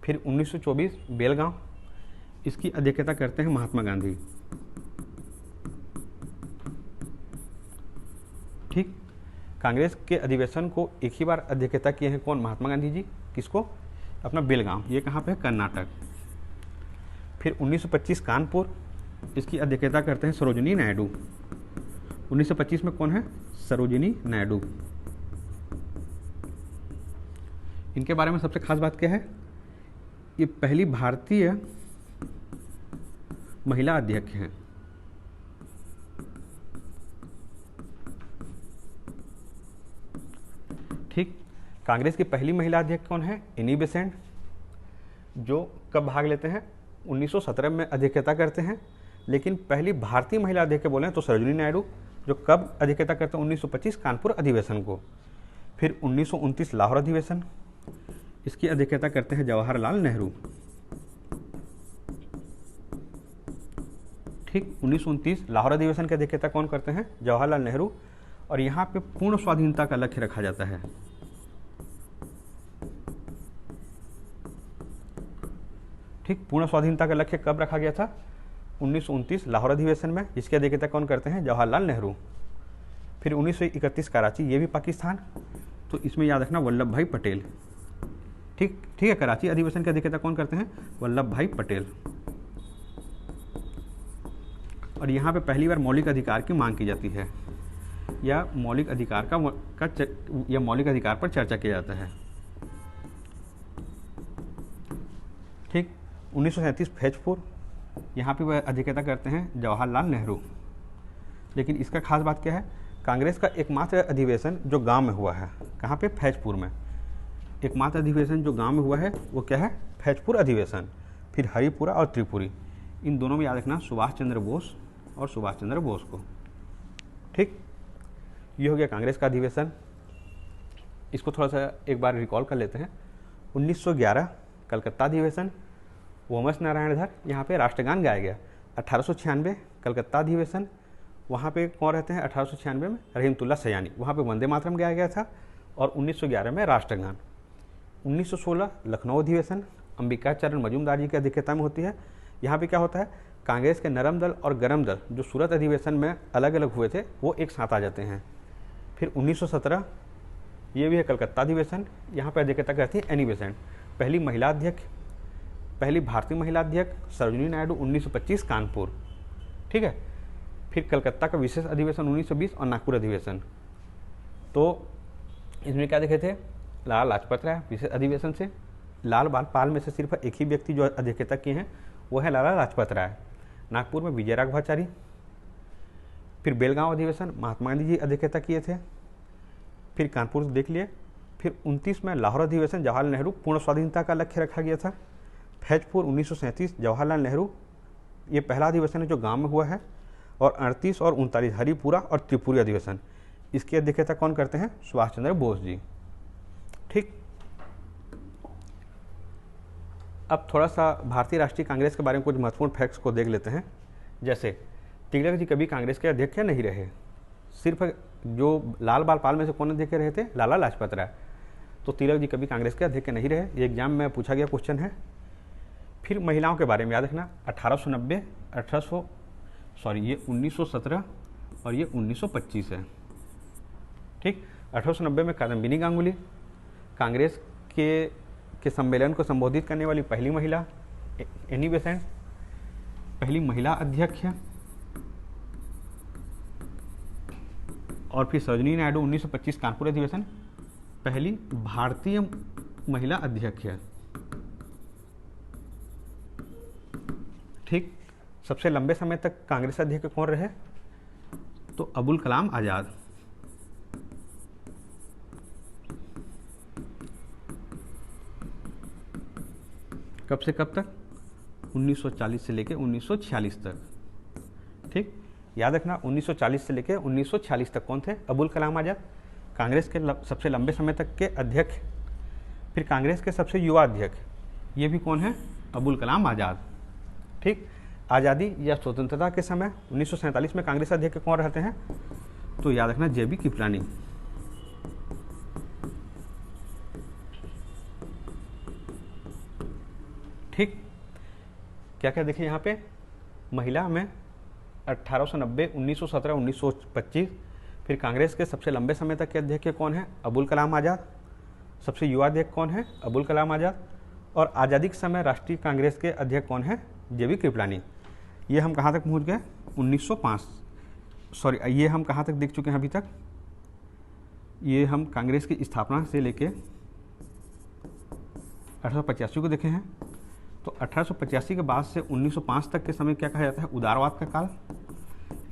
फिर 1924 बेलगांव, इसकी अध्यक्षता करते हैं महात्मा गांधी। ठीक, कांग्रेस के अधिवेशन को एक ही बार अध्यक्षता किए हैं कौन? महात्मा गांधी जी। किसको? अपना बेलगांव, ये कहाँ पे है? कर्नाटक। फिर 1925 कानपुर, इसकी अध्यक्षता करते हैं सरोजिनी नायडू। 1925 में कौन है? सरोजिनी नायडू। इनके बारे में सबसे खास बात क्या है? ये पहली भारतीय महिला अध्यक्ष हैं। ठीक, कांग्रेस की पहली महिला अध्यक्ष कौन है? एनी बेसेंट, जो कब भाग लेते हैं? 1917 में अध्यक्षता करते हैं। लेकिन पहली भारतीय महिला अध्यक्ष बोले तो सरोजिनी नायडू, जो कब अध्यक्षता करते हैं? 1925 कानपुर अधिवेशन को। फिर 1929 लाहौर अधिवेशन, इसकी अध्यक्षता करते हैं जवाहरलाल नेहरू। ठीक, 1929 लाहौर अधिवेशन की अध्यक्षता कौन करते हैं? जवाहरलाल नेहरू। और यहाँ पे पूर्ण स्वाधीनता का लक्ष्य रखा जाता है। ठीक, पूर्ण स्वाधीनता का लक्ष्य कब रखा गया था? 1929 लाहौर अधिवेशन में, जिसकी अध्यक्षता कौन करते हैं? जवाहरलाल नेहरू। फिर 1931 कराची, ये भी पाकिस्तान, तो इसमें याद रखना वल्लभ भाई पटेल। ठीक है। कराची अधिवेशन की अध्यक्षता कौन करते हैं? वल्लभ भाई पटेल। और यहाँ पे पहली बार मौलिक अधिकार की मांग की जाती है, या मौलिक अधिकार या मौलिक अधिकार पर चर्चा किया जाता है। ठीक। 1937 फैजपुर, यहाँ पे वह अध्यक्षता करते हैं जवाहरलाल नेहरू। लेकिन इसका खास बात क्या है? कांग्रेस का एकमात्र अधिवेशन जो गांव में हुआ है, कहाँ पे? फैजपुर में। एकमात्र अधिवेशन जो गांव में हुआ है वो क्या है? फैजपुर अधिवेशन। फिर हरिपुरा और त्रिपुरी, इन दोनों में याद रखना सुभाष चंद्र बोस और सुभाष चंद्र बोस को। ठीक, ये हो गया कांग्रेस का अधिवेशन। इसको थोड़ा सा एक बार रिकॉल कर लेते हैं। 1911 कलकत्ता अधिवेशन, वोमस नारायण धर, यहाँ पे राष्ट्रगान गाया गया। 1896 कलकत्ता अधिवेशन, वहाँ पे कौन रहते हैं? 1896 में रहीमतुल्लाह सयानी, वहाँ पे वंदे मातरम गाया गया था। और 1911 में राष्ट्रगान। 1916 लखनऊ अधिवेशन, अंबिका चरण मजूमदार जी की अध्यक्षता में होती है। यहाँ पे क्या होता है? कांग्रेस के नरम दल और गरम दल जो सूरत अधिवेशन में अलग अलग हुए थे वो एक साथ आ जाते हैं। फिर 1917 ये भी है कलकत्ता अधिवेशन, यहाँ पर अध्यक्षता करती है एनी बेसेंट। पहली महिला अध्यक्ष, पहली भारतीय महिला अध्यक्ष सरोजिनी नायडू, 1925 कानपुर। ठीक है। फिर कलकत्ता का विशेष अधिवेशन 1920 और नागपुर अधिवेशन। तो इसमें क्या देखे थे? लाला लाजपत राय विशेष अधिवेशन से। लाल बाल पाल में से सिर्फ एक ही व्यक्ति जो अध्यक्षता किए हैं वो है लाला लाजपत राय। नागपुर में विजय राघवाचारी। फिर बेलगांव अधिवेशन महात्मा गांधी जी अध्यक्षता किए थे। फिर कानपुर देख लिए। फिर 29 में लाहौर अधिवेशन जवाहरलाल नेहरू, पूर्ण स्वाधीनता का लक्ष्य रखा गया था। फैजपुर 1937 जवाहरलाल नेहरू, ये पहला अधिवेशन है जो गांव में हुआ है। और 38 और 39 हरिपुरा और त्रिपुरी अधिवेशन, इसकी अध्यक्षता कौन करते हैं? सुभाष चंद्र बोस जी। ठीक। अब थोड़ा सा भारतीय राष्ट्रीय कांग्रेस के बारे में कुछ महत्वपूर्ण फैक्ट्स को देख लेते हैं। जैसे तिलक जी कभी कांग्रेस के अध्यक्ष नहीं रहे, सिर्फ जो लाल बाल पाल में से कौन अध्यक्ष रहे थे? लाला लाजपत राय। तो तिलक जी कभी कांग्रेस के अध्यक्ष नहीं रहे, ये एग्जाम में पूछा गया क्वेश्चन है। फिर महिलाओं के बारे में याद रखना, 1917 और ये 1925 है। ठीक। 1890 में कादम्बिनी गांगुली, कांग्रेस के सम्मेलन को संबोधित करने वाली पहली महिला। एनी बेसेंट पहली महिला अध्यक्ष है। और फिर सरोजिनी नायडू 1925 कानपुर अधिवेशन, पहली भारतीय महिला अध्यक्ष है। ठीक। सबसे लंबे समय तक कांग्रेस अध्यक्ष कौन रहे? तो अबुल कलाम आजाद। कब से कब तक? 1940 से लेकर 1946 तक। ठीक। याद रखना 1940 से लेकर 1946 तक कौन थे? अबुल कलाम आजाद, कांग्रेस के सबसे लंबे समय तक के अध्यक्ष। फिर कांग्रेस के सबसे युवा अध्यक्ष, ये भी कौन है? अबुल कलाम आजाद। ठीक। आज़ादी या स्वतंत्रता के समय 1947 में कांग्रेस अध्यक्ष कौन रहते हैं? तो याद रखना जेबी कृपलानी। ठीक। क्या क्या देखिए यहाँ पे? महिला में 1890, 1917, 1925। फिर कांग्रेस के सबसे लंबे समय तक के अध्यक्ष कौन है? अबुल कलाम आज़ाद। सबसे युवा अध्यक्ष कौन है? अबुल कलाम आज़ाद। और आज़ादी के समय राष्ट्रीय कांग्रेस के अध्यक्ष कौन है? जेबी कृपलानी। ये हम कहाँ तक पहुँच गए? 1905। सॉरी, ये हम कहाँ तक देख चुके हैं अभी तक? ये हम कांग्रेस की स्थापना से लेके 1885 को देखे हैं। तो 1885 के बाद से 1905 तक के समय क्या कहा जाता है? उदारवाद का काल।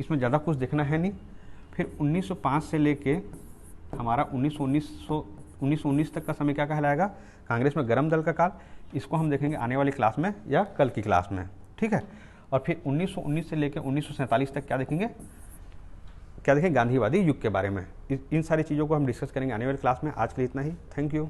इसमें ज़्यादा कुछ देखना है नहीं। फिर 1905 से लेके हमारा 1919 तक का समय क्या कहलाएगा? कांग्रेस में गरम दल का काल। इसको हम देखेंगे आने वाली क्लास में या कल की क्लास में। ठीक है। और फिर 1919 से लेकर 1947 तक क्या देखेंगे? गांधीवादी युग के बारे में। इन सारी चीज़ों को हम डिस्कस करेंगे आने वाली क्लास में। आज के लिए इतना ही। Thank you.